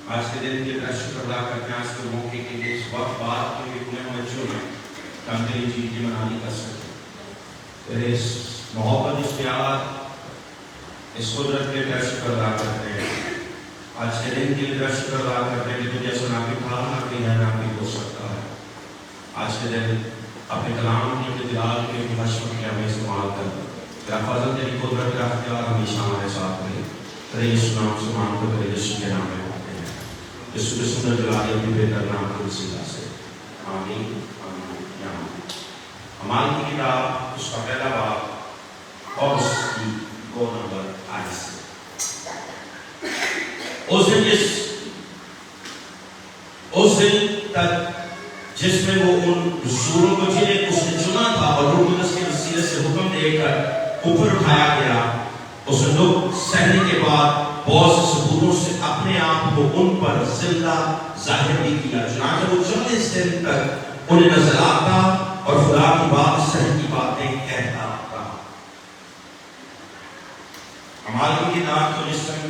آج کے دن کے لیے شکر ادا کرتے ہیں، آج کے موقع کے لیے، اس وقت بات کے لیے اپنے بچوں میں ہم تیری چیز کی منانی کر سکتے، تیرے اس محبت، اس پیار، اس قدرت کے لیے شکر ادا کرتے ہیں۔ آج کے دن کے لیے شکر ادا کرتے ہیں کہ تجھے سنا کے تھا نہ کہ ہے نہ کہ ہو سکتا ہے۔ آج کے دن اپنے کلام کے دلال کے مشورے کے ہمیں استعمال کر، تیرا فضل، تیری قدرت، تیرا اختیار ہمیشہ ہمارے ساتھ رہے۔ تیرے یسوع نام سے مانگتے، تیرے یسوع کے نام میں یسوع کے سندر جلال اپنی بہتر نام کے وسیلہ سے، آمین آمین یا آمین۔ اعمال کی کتاب اس کا پہلا باب اور اس کی 2 نمبر آیت سے۔ اس دن تک جس میں وہ ان رسولوں کو جنہیں اس نے چنا تھا اور روح القدس کے وسیلے سے حکم دے کر اوپر اٹھایا گیا، اس نے دکھ سہنے کے بعد بہت سے ثبوتوں سے اپنے آپ کو ان پر زندہ ظاہر بھی کیا، چنانچہ وہ 40 دن تک انہیں نظر آتا اور خدا کی بات صحیح کی باتیں کہتا رہا۔ ہماری کتاب کو جس طرح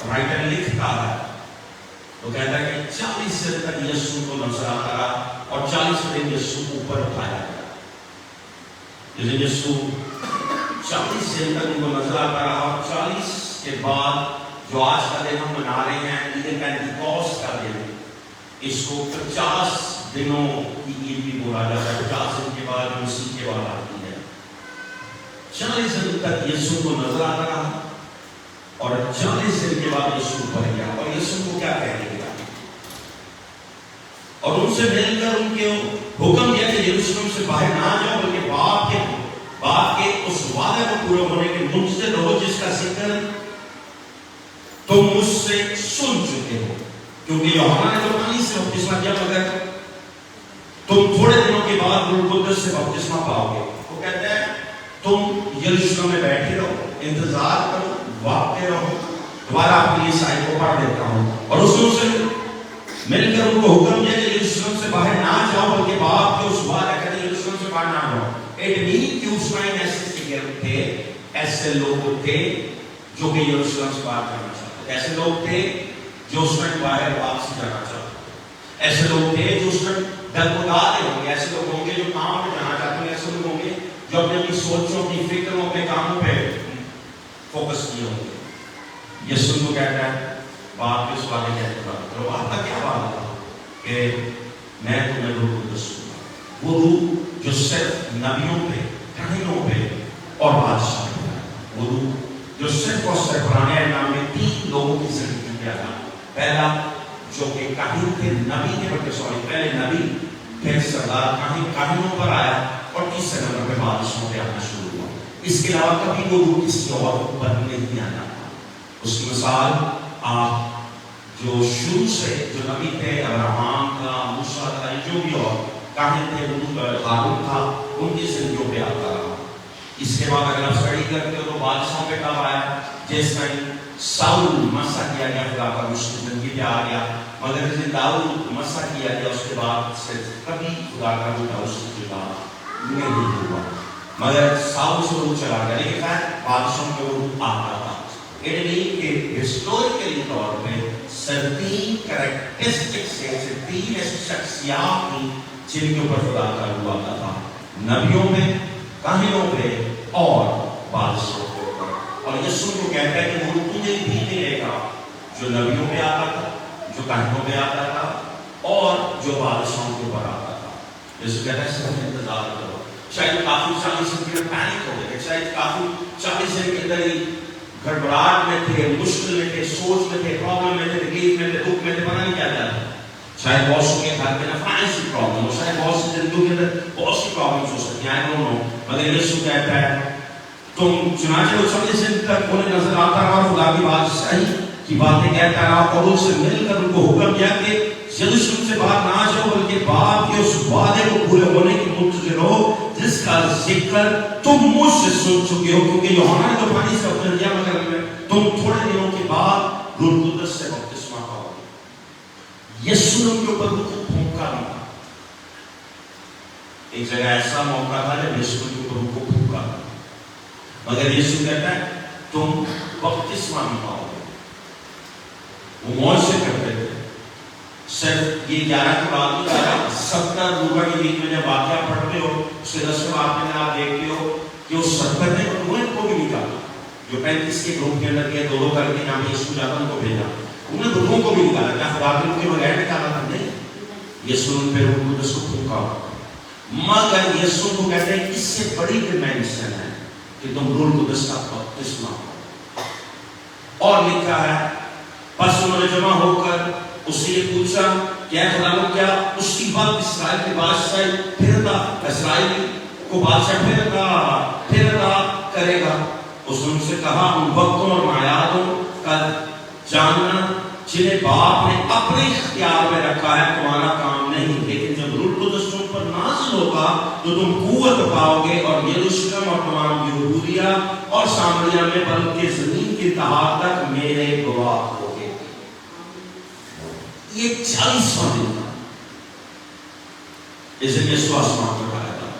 رائٹر لکھتا ہے وہ کہتا ہے کہ 40 دن تک یسوع کو نظر آتا رہا اور 40 دن یسوع اوپر اٹھایا گیا۔ جس دن یسوع 40 دن تک ان کو نظر آتا رہا اور 40 کے بعد جو آج کا دن ہم منا رہے ہیں عید پینتیکوست کا دن، اس کو 50 دنوں کی عید بھی بولا جاتا ہے۔ 50 دن کے بعد مسیح کے بعد آتی ہے۔ 40 دن تک یسوع کو نظر آتا رہا اور 40 دن کے بعد یسوع اوپر گیا اور یسوع کو کیا کہنے گیا اور ان سے مل کر ان کے حکم دیا کہ یروشلم سے باہر نہ جاؤ بلکہ باپ کے اس وعدے کو پورا ہونے کے منتظر رہو جس کا ذکر تم مجھ سے سن چکے ہو، کیونکہ یوحنا نے تو پانی سے بپتسمہ دیا مگر تم تھوڑے دنوں کے بعد روح القدس سے بپتسمہ پاؤ گے۔ وہ کہتا ہے تم یروشلم میں بیٹھے رہو، انتظار کرو، واقع رہو۔ دوبارہ اپنی اس آیت کو پڑھ دیتا ہوں۔ اور اس نے اسے مل کر ان کو حکم دیا کہ یروشلم سے باہر نہ جاؤ بلکہ باپ کے اس وعدے کہتے ہیں یروشلم سے باہر نہ جاؤ۔ ایٹ مین کہ اس ٹائم ایسے فگر تھے، ایسے لوگ تھے جو کہ یروشلم سے باہر جانا چاہتے، ایسے لوگ تھے جو اس میں باہر واپس جانا چاہتے، ایسے لوگ تھے جو اس میں ڈگمگاتے ہوں گے، ایسے لوگ ہوں گے جو کام پہ جانا چاہتے ہیں، ایسے لوگ ہوں گے جو اپنی سوچوں، اپنی فکروں، اپنے کاموں پہ فوکس کیے ہوں گے۔ یسوع کو کہتا ہے باپ کے اس وعدے کہتے ہیں، تو آپ کا کیا وعدہ تھا کہ میں تمہیں روح القدس دوں گا، وہ روح جو صرف نبیوں پہ، کاہنوں پہ اور بادشاہ پہ ہے، وہ روح جو صرف اور صرف پرانے نام میں 3 لوگوں کی زندگی کیا تھا۔ پہلا جو کہ کاہن تھے، نبی تھے، بلکہ پہلے نبی، پھر سردار کاہنوں پر آیا اور تیسرے نمبر پہ بادشاہوں پہ آنا شروع ہوا۔ اس کے علاوہ کبھی وہ روح کسی اور پر نہیں آنا تھا۔ اس کی مثال آپ جو شروع سے جو نبی تھے، ابراہیم تھا، موسیٰ تھا، جو بھی اور کاہن تھے، ہارون تھا، ان کی زندگیوں پہ آتا رہا۔ اس کے بعد اگر آپ اسٹڈی کرتے ہو تو بادشاہوں پہ کب آیا؟ جس میں ساؤل مسح کیا گیا، خدا کا اس کی زندگی پہ آ گیا، مگر جس داؤد مسح کیا گیا اس کے بعد سے کبھی خدا کا روح اس کے بعد نہیں ہوا، مگر ساؤل سے روح چلا گیا، لیکن خیر بادشاہوں کے روح آتا تھا۔ کہ ہسٹوریکلی طور پہ صرف 3 کریکٹرسٹکس ہیں، صرف 3 ایسی شخصیات تھیں جن کے اوپر خدا کا روح آتا تھا، نبیوں پہ، کاہنوں پہ اور بادشاہوں کے اوپر۔ اور یسوع کو کہتا ہے کہ وہ تجھے بھی ملے گا جو نبیوں پہ آتا تھا، جو کاہنوں پہ آتا تھا اور جو بادشاہوں کے اوپر آتا تھا۔ یسوع کہتا ہے صرف انتظار کرو۔ شاید کافی 40 دن کے پینک ہو گئے، شاید کافی 40 دن کے اندر ہی گھبراہٹ میں تھے، مشکل میں تھے، سوچ میں تھے، پرابلم میں تھے، تکلیف میں تھے، دکھ میں تھے، پتہ نہیں کیا جاتا۔ شاید بہت سے کے گھر میں فائنینشل پرابلم ہو، شاید بہت سی زندگیوں کے اندر بہت سی پرابلمس ہو سکتی ہیں، I don't know، مگر یسوع کہتا ہے تم چنانچہ وہ 40 دن تک انہیں نظر آتا رہا اور خدا کی بات صحیح کی باتیں کہتا رہا اور ان سے مل کر ان کو حکم دیا کہ یروشلم سے باہر نہ جاؤ بلکہ باپ کے اس وعدے کو پورے ہونے کی منتظر رہو جس کا ذکر تم مجھ سے سن چکے ہو، کیونکہ یوحنا نے تو پانی سے اتر دیا مگر تم تھوڑے دنوں کے بعد روح القدس سے بپتسمہ پاؤ گے۔ یسوع نے ان کے اوپر روح کو پھونکا بھی تھا۔ ایک جگہ ایسا موقع تھا جب یسوع نے ان کے اوپر روح کو پھونکا، مگر یسوع کہتا ہے تم بپتسمہ بھی پاؤ گے. وہ موج سے کرتے تھے. صرف یہ 11 کی بات نہیں کر رہا, 70 لوگوں کے بیچ میں جب واقعہ پڑھتے ہو اس کے 10 واقعے میں آپ دیکھتے ہو کہ اس 70 نے انہیں کو بھی نکالا. جو 35 کے گروپ کے اندر کے دو کر کے یہاں پہ یسوع جاتا ان کو بھیجا, انہیں دونوں کو بھی نکالا. کیا خدا کے ان کے بغیر نکالا تھا؟ نہیں, یسوع ان پہ روح القدس کو پھونکا. مگر یسوع کو کہتے ہیں اس سے بڑی ڈیمینشن ہے کہ تم روح القدس کا بپتسمہ پاؤ. اور لکھا ہے پس انہوں نے جمع ہو کر اس سے یہ پوچھا کہ اے خدا کیا اسی وقت اسرائیل کے بادشاہ پھرتا, اسرائیل کو بادشاہ پھرتا کرے گا؟ اس نے ان سے کہا ان وقتوں اور معیاروں کا جاننا جنہیں باپ نے اپنے اختیار میں رکھا ہے تمہارا کام نہیں, لیکن جب روح القدس تم پر نازل ہوگا تو تم قوت پاؤ گے اور یروشلم اور تمام یہودیہ اور سامریہ میں بلکہ زمین کی تہا تک میرے گواہ ہوگے. یہ 40واں دن تھا اس دن یسوع آسمان پر آیا تھا.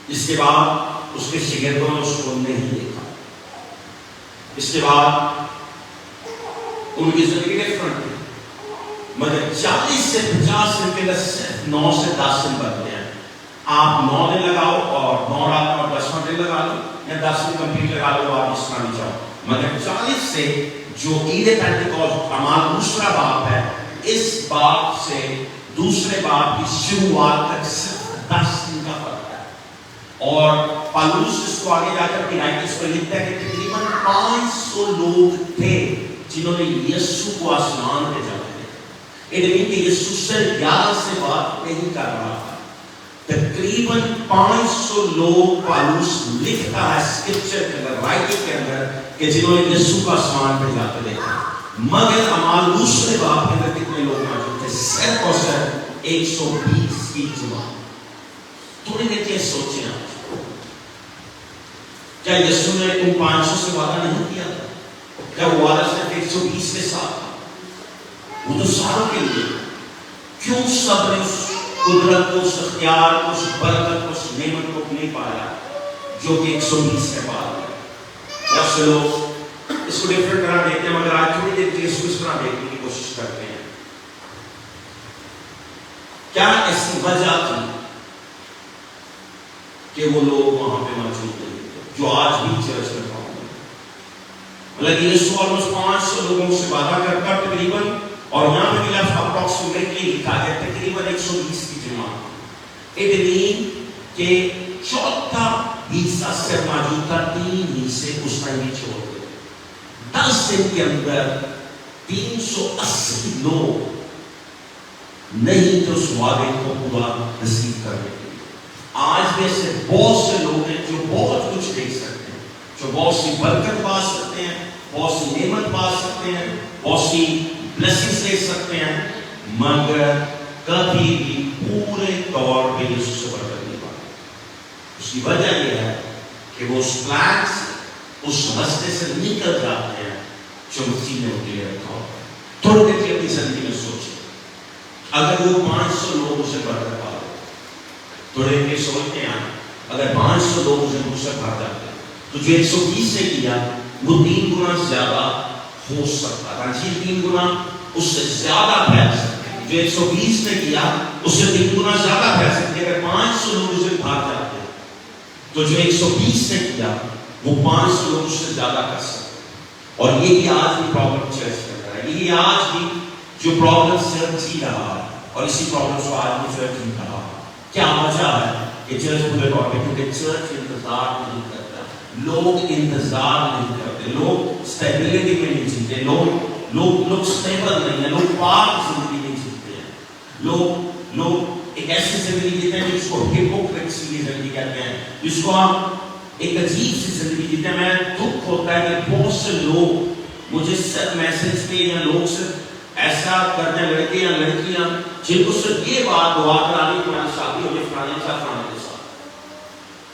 اس کے بعد اس کے شاگردوں نے اس کو نہیں دیکھا. اس کے بعد ان کی زندگی ڈفرنٹ تھی. مگر 40 سے 50 دن کے لیے صرف 9 سے 10 دن بنتے ہیں. آپ 9 دن لگاؤ اور 9 رات اور 10واں دن لگا لو, یا 10 دن کمپلیٹ لگا لو, آپ جس طرح بھی چاہو. مگر 40 سے جو عید پینتیکوست ہمارا دوسرا باب ہے, اس باب سے دوسرے باب کی شروعات تک صرف 10 دن کا فرق ہے. اور پالوس اس کو آگے جا کر رائٹرز پر لکھتا ہے کہ تقریباً 500 لوگ تھے جنہوں نے یسوع کو آسمان پہ جانا ہے. کہ یسوع سے 11 سے بات نہیں کر رہا تھا. تقریباً 500 لوگ پالوس لکھتا ہے اسکرپچر کے اندر, رائٹنگ کے اندر, کہ جنہوں نے یسوع کو آسمان پہ جاتے دیکھا. مگر ہمارے دوسرے باب کے اندر کتنے لوگ موجود تھے؟ صرف اور صرف 120 کی جماعت. تھوڑی دیر کے سوچیں آپ, کیا یسوع نے ان 500 سے وعدہ نہیں کیا تھا؟ کیا وہ وعدہ صرف 120 کے ساتھ تھا؟ وہ تو ساروں کے لیے. کیوں سب نے اس قدرت کو, اس اختیار کو, اس برکت کو, اس نعمت کو نہیں پایا جو کہ 120 کے بعد ہے؟ بہت سے لوگ اس کو ڈفرنٹ طرح دیکھتے ہیں, مگر آج تھوڑی دیر کے اس کو اس طرح دیکھنے کی کوشش کرتے ہیں. کیا ایسی وجہ تھی کہ وہ لوگ وہاں پہ موجود تھے جو آج بھی چرچ میں پاؤں گے؟ مطلب یسوع آلموسٹ 500 لوگوں سے وعدہ کرتا تقریباً, اور یہاں پہ بھی اپروکسیمیٹلی لکھا ہے تقریباً 120 کی جماعت. اٹ مین کہ چوتھا حصہ صرف موجود تھا, 3 حصے اس ٹائم ہی چھوڑ گئے. 10 دن کے اندر 380 لوگ نہیں تو اس وعدے کو پورا نصیب کرنے کے لیے. آج بھی ایسے بہت سے لوگ ہیں جو بہت کچھ دیکھ سکتے ہیں, جو بہت سی برکت پا سکتے ہیں, بہت سی نعمت پا سکتے ہیں, بہت سی بلیسنگز لے سکتے ہیں, مگر کبھی بھی پورے طور پہ یسوع سے برکت نہیں پاتے. اس کی وجہ یہ ہے کہ وہ اس پلان سے, اس راستے سے نکل جاتے ہیں جو مسیح نے ان کے لیے رکھا ہوتا ہے. تھوڑی دیر کی اپنی زندگی میں سوچیں, اگر وہ 500 لوگ اسے برکت پا رہے, تھوڑے دیر سوچتے ہیں اگر 500 لوگ اسے مجھ سے بھر جاتے تو جو 120 سے کیا وہ 3 گنا زیادہ ہو سکتا تھا. جی 3 گنا اس سے زیادہ پھیل سکتے ہیں. جو 120 نے کیا اس سے 3 گنا زیادہ پھیل سکتے ہیں. اگر 500 لوگ اسے بھاگ جاتے تو جو 120 نے کیا وہ 500 لوگ اس سے زیادہ کر سکتے. اور یہ بھی آج بھی پرابلم چرچ کر رہا ہے. یہ آج بھی جو پرابلم چرچ ہی رہا ہے, اور اسی پرابلم کو آج بھی چرچ ہی رہا ہے. کیا وجہ ہے کہ چرچ پورے طور پہ؟ کیونکہ چرچ انتظار نہیں کرتا, لوگ انتظار نہیں کرتے, لوگ اسٹیبلٹی میں نہیں جیتے, لوگ اسٹیبل نہیں ہیں, لوگ پاک زندگی نہیں جیتے ہیں. لوگ ایک ایسی زندگی جیتے ہیں جس کو ہپوکریسی کی زندگی کہتے ہیں, جس کو آپ ایک عجیب سی زندگی جیتے ہیں. میں دکھ ہوتا ہے کہ بہت سے لوگ مجھے صرف میسج پہ, یا لوگ صرف ایسا کرتے ہیں, لڑکے یا لڑکیاں جن کو صرف یہ بات دعا کرانی کہ ہماری شادی ہو جائے فلانے کے ساتھ.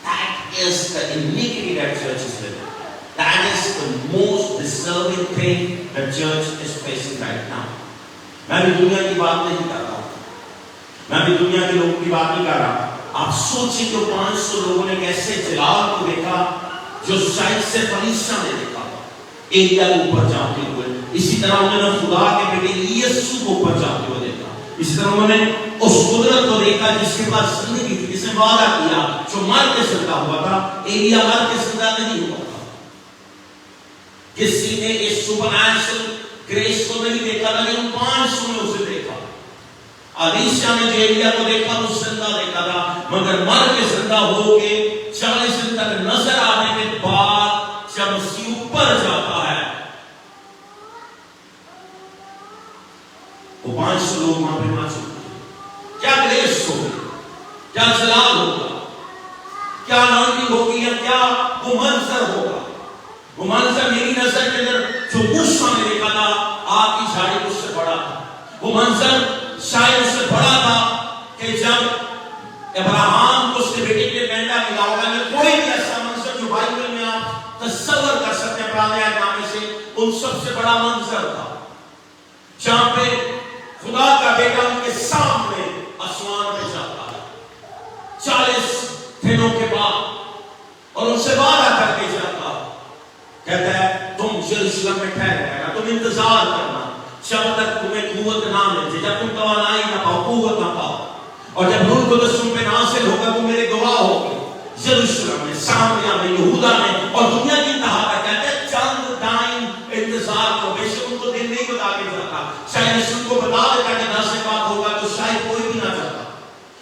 That is the iniquity that church is living. That is the most disturbing thing that church is facing right now. میں بھی دنیا کی بات نہیں کر رہا, میں بھی دنیا کے لوگوں کی بات نہیں کر رہا. آپ سوچیں کہ 500 لوگوں نے کیسے جلال کو دیکھا جو سائڈ سے فریسا نے دیکھا تھا ایلیا کو اوپر جاتے ہوئے، اسی طرح انہوں نے خدا کے بیٹے یسوع کو اوپر جاتے ہوئے دیکھا، اسی طرح انہوں نے اس قدرت کو دیکھا جس کے پاس زندگی تھی، جس نے وعدہ کیا، جو مر کے زندہ ہوا تھا۔ ایلیا مر کے زندہ نہیں ہوا تھا، کسی نے اس سپرنیچرل گریس کو نہیں دیکھا تھا، لیکن 500 نے اسے دیکھا۔ الیشا نے جو ایلیا کو دیکھا وہ زندہ دیکھا تھا، مگر مر کے زندہ ہو کے 40 دن تک نظر آنے کے بعد جب مسیح اوپر جاتا ہے، وہ 500 لوگ وہاں پہ نہ چکے۔ کیا گریس ہوگی، کیا جلال ہوگا، کیا نامی ہوگی، یا کیا وہ منظر ہوگا۔ وہ منظر میری نظر کے اندر جو موسیٰ نے دیکھا تھا، آگ کی جھاڑی اس سے بڑا تھا۔ وہ منظر شاید اس سے بڑا تھا کہ جب ابراہیم کو اس کے بیٹے کے مینڈا ملا ہوگا، یا کوئی بھی ایسا منظر جو بائبل میں آپ تصور کر سکتے ہیں پرانے نامے سے، ان سب سے بڑا منظر تھا جہاں پہ خدا کا بیٹا ان کے سامنے آسمان پہ جاتا ہے 40 دنوں کے بعد، اور ان سے وعدہ کر کے جاتا ہے، کہتا ہے تم یروشلم میں ٹھہرے رہنا، تم انتظار کرنا جب تک تمہیں قوت نہ مل جائے، جب تم توانائی نہ پاؤ، قوت نہ پاؤ، اور جب روح القدس تم پہ نازل ہوگا تو میرے گواہ ہوگے یروشلم میں، سامریا میں، یہودا میں، اور دنیا کی انتہا تک۔ کہتے ہیں چند ٹائم انتظار کرو، بے شک ان کو دن نہیں بتا کے جاتا، شاید یسوع کو بتا دیتا کہ 10 کے بعد ہوگا تو شاید کوئی بھی نہ جاتا،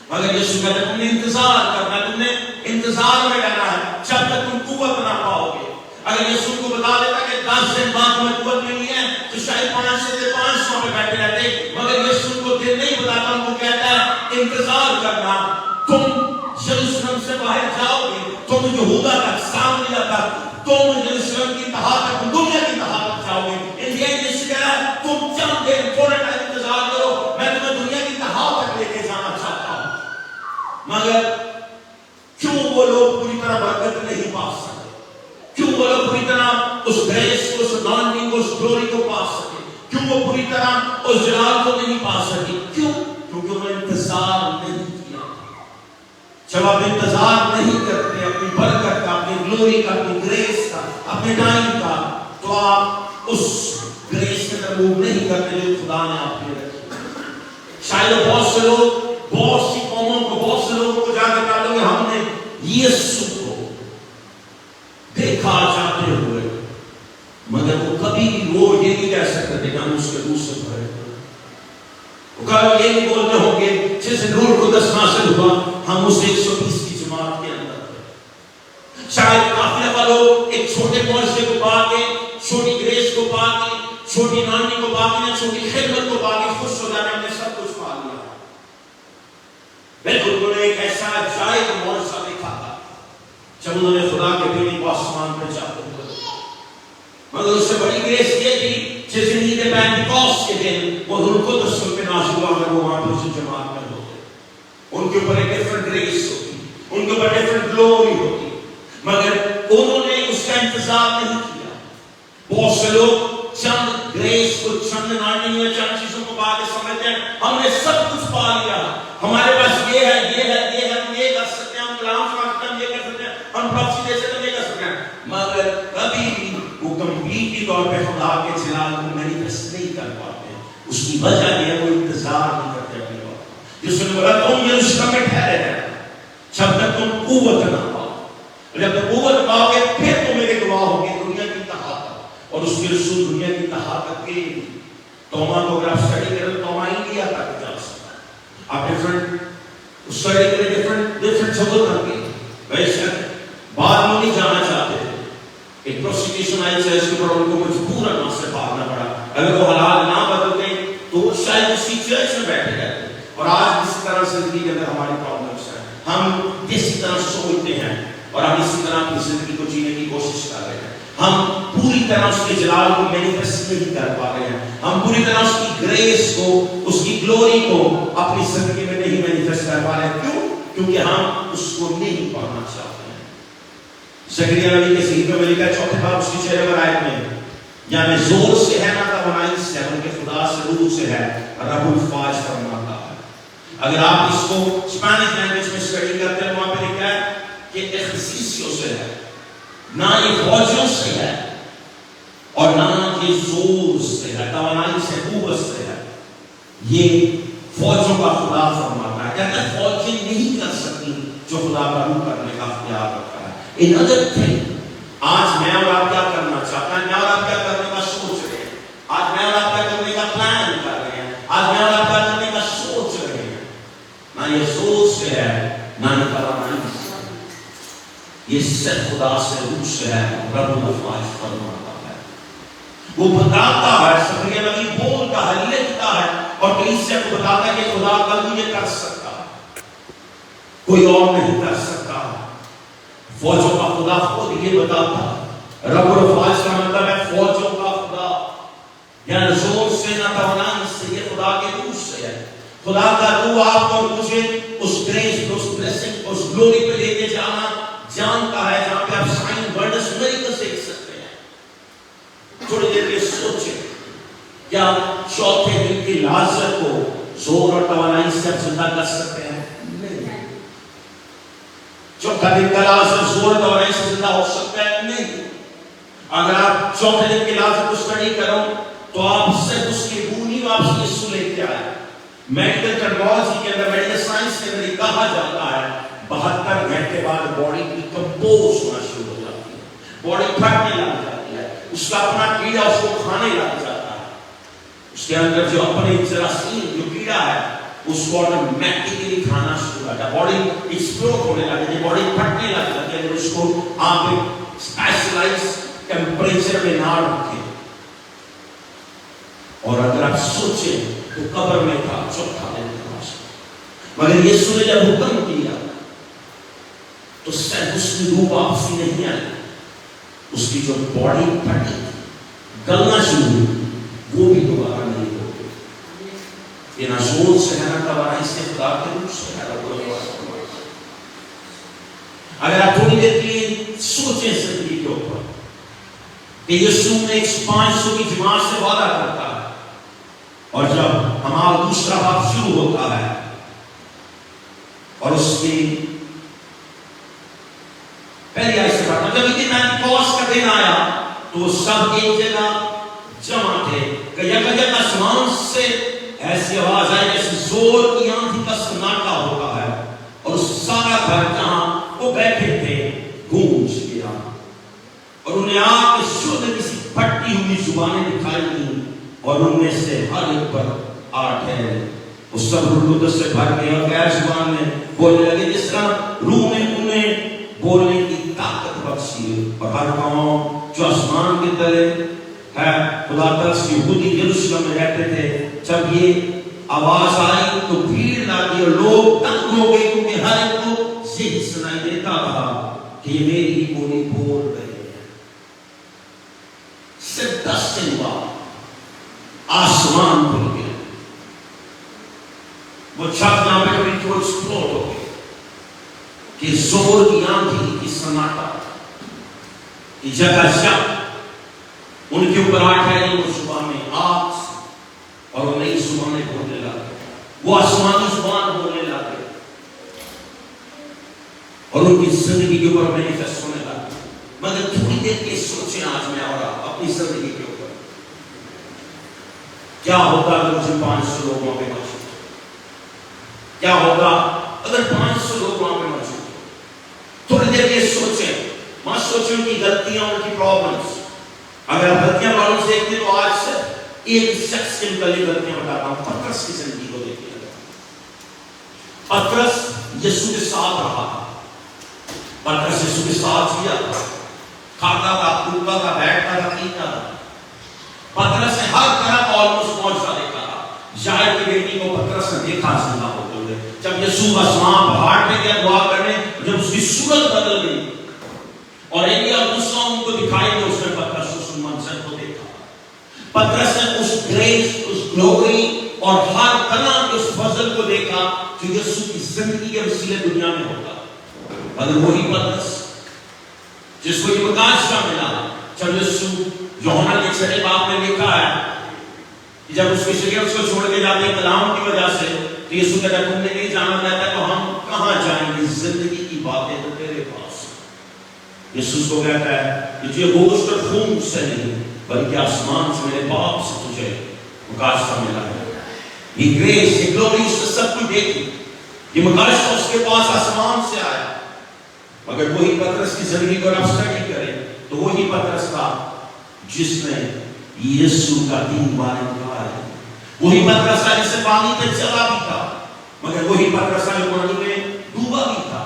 مگر یسوع کہتا ہے تم نے انتظار کرنا ہے، تم نے انتظار میں رہنا ہے جب تک تم قوت نہ پاؤ گے۔ اگر یسوع کو بتا دیتا کہ 10 دن بعد تمہیں قوت ملی ہے تو شاید 500 پہ بیٹھے رہتے، مگر یسوع کو دن نہیں بتاتا، ان کو کہتا ہے انتظار کرنا، تم یروشلم سے باہر جاؤ گے، تم یہودا تک، سامریا تک، تم یروشلم کی انتہا تک، دنیا کی انتہا تک جاؤ گے۔ یسوع کہہ رہا ہے تم چند دن تھوڑا ٹائم انتظار کرو، میں تمہیں دنیا کی انتہا تک لے کے جانا چاہتا ہوں۔ مگر کیوں وہ لوگ پوری طرح برکت نہیں پا سکے؟ کیوں وہ لوگ پوری طرح اس گریس کو، اس ناننگ کو، اس گلوری کو پا سکے؟ کیوں وہ پوری طرح اس جلال کو نہیں پا سکے؟ کیوں؟ کیونکہ انہوں نے انتظار نہیں کیا۔ جب آپ انتظار نہیں کرتے اپنی برکت کا، اپنی گلوری کا، اپنی گریس کا، اپنے ٹائم کا، تو آپ اس گریس کے اندر موو نہیں کرتے جو خدا نے آپ کے رکھی۔ شاید بہت سے لوگ، بہت سی قوموں کو، بہت سے لوگوں کو جا کے کہا کہ ہم نے یسوع کو دیکھا جاتے ہوئے، مگر وہ کبھی بھی وہ یہ نہیں کہہ سکتے کہ ہم اس کے روح سے بھرے، وہ کبھی یہ نہیں بولتے ہوں گے جیسے روح القدس نازل ہوا ہم اس 120 کی جماعت کے اندر تھے۔ شاید کافی دفعہ لوگ ایک چھوٹے معجزے کو پا کے، چھوٹی گریس کو پا کے، چھوٹی نانی کو پا کے، چھوٹی خدمت کو پا کے خوش ہو جاتے ہیں ہم نے سب کچھ پا لیا۔ بالکل انہوں نے ایک ایسا عجائب معجزہ دیکھا تھا جب انہوں نے خدا کے بیٹے کو آسمان پہ جاتے ہوئے، مگر اس سے بڑی گریس یہ تھی جس دن عید پینتیکوست کے دن وہ روح القدس ان پہ نازل ہوا، اگر وہ وہاں پہ اس جماعت میں ہوتے، ان کے اوپر ایک ڈیفرنٹ گریس ہوتی، ان کے اوپر ڈیفرنٹ گلوری ہوتی، مگر انہوں نے اس کا انتظار نہیں کیا۔ بہت سے لوگ چند گریس کو، چند نانی یا چند چیزوں کو پا کے سمجھتے ہیں ہم نے سب کچھ پا لیا، ہمارے پاس یہ ہے، یہ ہے، یہ ہے، ہم یہ کر سکتے ہیں، ہم کلام سنا سکتے ہیں، ہم یہ کر سکتے ہیں، ہم پراپسی دے سکتے ہیں، یہ کر سکتے ہیں، مگر کبھی بھی وہ کمپلیٹلی طور پہ خدا کے جلال کو مینیفیسٹ نہیں کر پاتے۔ اس کی وجہ یہ ہے وہ انتظار نہیں کرتے اپنے وقت۔ جس نے بولا تم یروشلم میں ٹھہرے رہنا جب تک تم قوت نہ پاؤ، جب تک قوت پاؤ گے پھر تم میرے گواہ ہوگے دنیا کی انتہا تک، اور اس کے رسول دنیا کی انتہا تک کے۔ توما کو اگر آپ اسٹڈی کریں تو توما انڈیا تک جا سکتا ہے، آپ ڈیفرنٹ اسٹڈی کریں، ڈیفرنٹ جگہوں تک گئے، ویسے بعد میں نہیں جانا چاہتے تھے، ایک پروسیکیوشن آئی چرچ کے اوپر، ان کو مجبوراً وہاں سے بھاگنا پڑا، اگر وہ حالات نہ بدلتے تو وہ شاید اسی چرچ میں بیٹھے رہتے۔ اور آج اسی طرح زندگی کے اندر ہماری پرابلمس ہیں، ہم اسی طرح سوچتے ہیں اور ہم اسی طرح اپنی زندگی کو جینے کی کوشش کر رہے ہیں، ہم پوری طرح اس کے جلال کو مینیفیسٹ نہیں کر پا رہے ہیں، ہم پوری طرح اس کی گریس کو، اس کی گلوری کو اپنی زندگی میں نہیں مینیفیسٹ کر پا رہے ہیں۔ کیوں؟ کیونکہ ہم اس کو نہیں پانا چاہتے ہیں۔ زکریا نبی کے صحیفے میں لکھا ہے 4 باب اس کی 6 نمبر آیت میں، یا میں زور سے ہے نہ توانائی سے ہے، بلکہ خدا سے روح سے ہے، رب الفاج فرماتا ہے۔ اگر آپ اس کو اسپینش لینگویج میں اسٹڈی کرتے ہیں وہاں پہ لکھا ہے کہ ایکسیسیو سے ہے، نہ یہ فوجوں سے ہے اور نہ یہ زور سے ہے، توانائی سے، قوت سے ہے، یہ فوجوں کا خدا فرماتا ہے. کہتا ہے فوجیں نہیں کر سکتی جو خدا کا روح کرنے کا اختیار رکھتا ہے. In other thing، آج میں اور آپ کیا کرنا چاہتا ہے؟ میں اور آپ کیا کرنے کا سوچ رہے ہیں؟ آج میں اور آپ کیا کرنے کا پلان کر رہے ہیں؟ آج میں اور آپ کیا کرنے کا سوچ رہے ہیں؟ نہ یہ سوچ سے ہے، نہ یہ توانائی سے، یہ صرف خدا سے، روح سے ہے. رب الافواج فرماتا ہے، وہ بتاتا ہے، سفریہ نبی بولتا ہے، لکھتا ہے اور کلیسیا کو بتاتا ہے کہ خدا کل یہ کر سکتا ہے، کوئی اور نہیں کر سکتا. فوجوں کا خدا خود یہ بتاتا ہے. رب الافواج کا مطلب ہے فوجوں کا خدا، یا زور سے نہ توانائی سے، یہ خدا کے روح سے ہے. خدا کا روح آپ اور مجھے اس گریس، اس بلیسنگ، اس گلوری پہ لے کے جانا جانتا ہے، جہاں پہ آپ سائن ونڈرز میریکلز دیکھ سکتے ہیں. تھوڑی دیر کے سوچیں، کیا چوتھے دن کی لازر کو زور اور توانائی سے آپ زندہ کر سکتے ہیں؟ نہیں. چوتھا دن کا لازر زور اور توانائی سے زندہ ہو سکتا ہے؟ نہیں. اگر آپ چوتھے دن کے لازر کو اسٹڈی کرو تو آپ صرف اس کی بونی واپس یسوع لے کے آئے. میڈیکل ٹرمینالوجی کے اندر، میڈیکل سائنس کے اندر یہ کہا جاتا ہے 72 گھنٹے بعد باڈی کی کمپوز ہونا شروع ہو جاتی ہے، باڈی پھٹنے لگ جاتی ہے، اس کا اپنا کیڑا اس کو کھانے لگ جاتا ہے. اس کے اندر جو اپنے جراثیم، جو کیڑا ہے، اس کو آٹومیٹکلی کھانا شروع ہو جاتا ہے. باڈی ایکسپلوڈ ہونے لگتی ہے، باڈی پھٹنے لگ جاتی ہے. اگر اس کو آپ اسپیشلائز ٹیمپریچر میں نہ رکھیں. اور اگر آپ سوچیں تو قبر میں تھا چوتھا دن کا لازر، مگر یسوع نے جب حکم کیا تو صرف اس کی روح واپسی نہیں آئی، اس کی جو باڈی پھٹی گلنا شروع ہوئی وہ بھی دوبارہ نہیں ہو گئی. یہ نہ زور سے ہے، نہ توانائی سے، خدا کے روح سے ہے. اگر آپ تھوڑی دیر کے لیے سوچیں زندگی کے اوپر کہ یسوع نے ایک 500 کی جماعت سے وعدہ کرتا ہے، اور جب ہمارا دوسرا باب شروع ہوتا ہے اور اس کی پہلی آیت سے پڑھنا، جب پینتیکوست کا دن آیا تو سب ایک جگہ جمع تھے کہ یک آسمان سے ایسی آواز آئی جیسے زور کی آندھی کا سناٹا ہوتا ہے، اور سارا گھر جہاں وہ بیٹھے تھے گونج گیا، اور انہیں آگ کے شعلے کسی پھٹی ہوئی زبانیں دکھائی دیں، اور ان میں سے ہر ایک پر آ ٹھہرے. وہ سب روح القدس سے بھر گئے اور غیر زبان میں بولنے لگے جس طرح روح نے انہیں بولنے کی طاقت بخشی. اور ہر قوم جو آسمان کے تلے ہے خدا ترس یہودی یروشلم میں رہتے تھے، جب یہ آواز آئی تو بھیڑ لگی اور لوگ تنگ ہو گئے، کیونکہ ہر ایک کو یہی سنائی دیتا تھا کہ یہ میری ہی بولی بول رہے ہیں. صرف 10 دن بعد آسمان کھل گیا، وہ چھت جہاں پہ کبھی تو ایکسپلوڈ ہو گئی کہ زور کی آندھی کی سناٹا کی جگہ جب ان کے اوپر آ ٹھہری وہ زبانیں آگ سے، اور وہ نئی زبانیں بولنے لگے، وہ آسمانی زبان بولنے لگے، اور ان کی زندگی کے اوپر مینیفیسٹ ہونے لگے. مگر تھوڑی دیر کے سوچیں آج میں اور آپ اپنی زندگی کے اوپر کیا ہوگا اگر مجھے 500 لوگ وہاں پہ موجود؟ کیا ہوگا اگر 500 لوگ وہاں پہ موجود؟ تھوڑی دیر یہ سوچیں، مت سوچیں ان کی غلطیاں، ان کی پرابلمس. اگر غلطیاں پرابلمس دیکھتے تو آج سے ایک شخص کے متعلق غلطیاں بتاتا ہوں. پترس کی زندگی کو دیکھیے. پترس یسوع کے ساتھ رہا تھا، پترس یسوع کے ساتھ جیا تھا، کھاتا تھا، پیتا تھا، بیٹھتا تھا، پیتا تھا. پترس نے ہر طرح کا آلموسٹ معجزہ دیکھا تھا. یائیر کی بیٹی کو پترس نے دیکھا زندہ ہوتے ہوئے. جب یسوع آسمان پہاڑ پہ گیا دعا کرنے، جب اس کی صورت بدل گئی اور ایلیا موسیٰ ان کو دکھائی دے، اس نے پترس اس منظر کو دیکھا. پترس نے اس گریس، اس گلوری اور ہر طرح کے اس فضل کو دیکھا جو یسوع کی زندگی کے وسیلے دنیا میں ہوتا. اگر وہی پترس جس کو یہ مقاصدہ ملا جب یسوع یوحنا کے 6 باب میں لکھا ہے کہ جب اس کے شاگرد اس کو چھوڑ کے جاتے ہیں کلام کی وجہ سے، تو یسوع کہتا ہے تم نے نہیں جانا چاہتا تو ہم کہاں جائیں گے؟ زندگی کی باتیں تو تیرے پاس. یسوع کو کہتا ہے کہ تجھے گوشت اور خون سے نہیں بلکہ آسمان سے میرے باپ سے تجھے مکاشفہ ملا ہے. یہ گریس، یہ گلوری اس نے سب کچھ دیکھی. یہ مکاشفہ اس کے پاس آسمان سے آیا. مگر وہی پترس کی زندگی کو آپ اسٹڈی کریں تو وہی پترس تھا جس نے یسوع کا 3 بار انکار کیا. وہی پترس تھا جس سے پانی پہ چلا بھی تھا، مگر وہی پترس تھا جو پانی میں ڈوبا بھی تھا.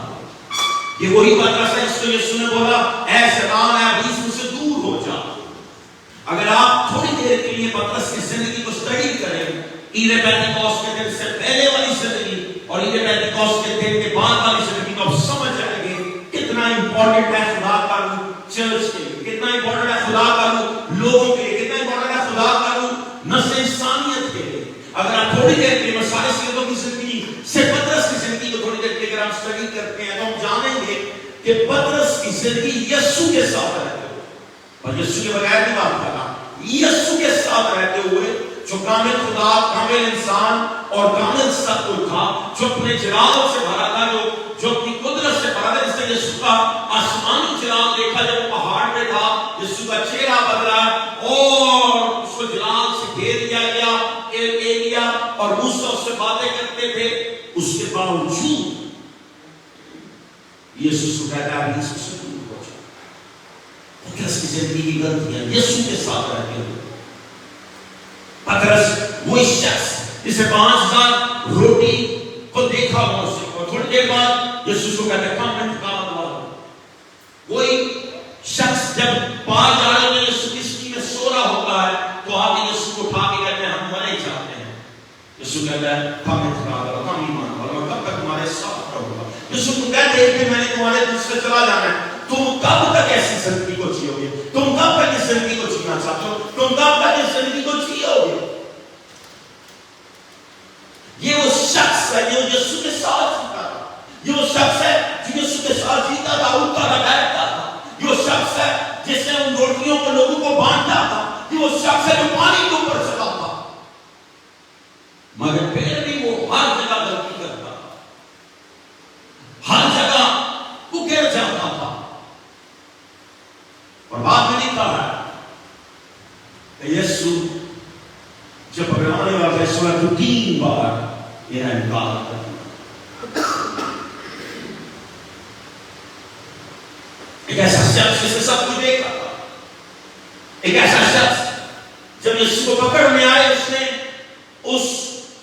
یہ وہی پترس ہے جس کو یسوع نے بولا اے شیطان، اے ابلیس، مجھ سے دور ہو جا. اگر آپ تھوڑی دیر کے لیے پترس کی زندگی کو اسٹڈی کریں، عید پینتیکوست کے دن سے پہلے والی زندگی اور عید پینتیکوست کے دن کے بعد والی زندگی کو آپ سمجھ جائیں گے کتنا امپورٹنٹ ہے خدا کا روح چرچ کے لیے، کتنا امپورٹنٹ ہے خدا کا روح لوگوں کے لیے، کتنا امپورٹنٹ ہے خدا کا روح نسل انسانیت کے لیے. اگر آپ تھوڑی دیر کے لیے مسائل سیدوں کی زندگی سے پترس کی زندگی کو تھوڑی دیر کے لیے اگر آپ اسٹڈی کرتے ہیں تو ہم جانیں گے کہ پترس کی زندگی یسوع کے ساتھ رہتے ہوئے، اور یسوع کے بغیر نہیں بات کرنا، یسوع کے ساتھ رہتے ہوئے جو کامل خدا، کامل انسان اور کامل سب کچھ تھا، جو اپنے جلال سے بھرا تھا، جو اپنی قدرت سے بھرا تھا. جس نے یسوع کا آسمانی جلال دیکھا جب وہ پہاڑ پہ تھا، یسوع کا چہرہ بدلا اور اس کو جلال سے گھیر لیا گیا، ایلیا اور موسیٰ اس سے باتیں کرتے تھے. اس کے باوجود یسوع کو کہتا ہے ابلیس سے دور ہو جا. پترس کی زندگی کی غلطیاں یسوع کے ساتھ رہتے ہوئے. پترس وہی شخص جسے 5000 روٹی کو دیکھا ہوا اسے، اور تھوڑی دیر بعد یسوع کو کہتا ہے کام میں تھکاوٹ والا. وہی شخص جب پار جا رہے ہوئے یسوع کشتی میں سو رہا ہوتا ہے تو آگے یسوع کو اٹھا کے کہتے ہیں ہم مرے چاہتے ہیں. یسوع کہتا ہے کام میں تھکاوٹ والا، کام ایمان والا، میں کب تک تمہارے ساتھ رہوں گا. یسوع کو کہتے ہیں کہ میں نے تمہارے دل سے چلا جانا ہے. تم کب تک ایسی زندگی کو جیو گے؟ تم کب تک اس زندگی کو جینا چاہتے ہو؟ تم کب تک اس زندگی کو جیو گے؟ یہ وہ شخص ہے جو یسوع کے ساتھ جیتا تھا. یہ وہ شخص ہے جو یسوع کے ساتھ جیتا تھا، اٹھتا تھا، بیٹھتا تھا. یہ وہ شخص ہے جس نے ان روٹیوں کو لوگوں کو بانٹا تھا. یہ وہ شخص ہے جو پانی کے اوپر چلا تھا. مگر پھر بھی وہ ہر جگہ غلطی کرتا تھا، ہر جگہ وہ گر جاتا تھا. اور بعد میں لکھا ہے کہ یسوع جب پکڑانے والا فیصلہ تو 3 بار یہ انکار کرتا. ایک ایسا شخص جس نے سب کچھ دیکھا تھا، ایک ایسا شخص جب یسوع کو پکڑنے آئے اس نے اس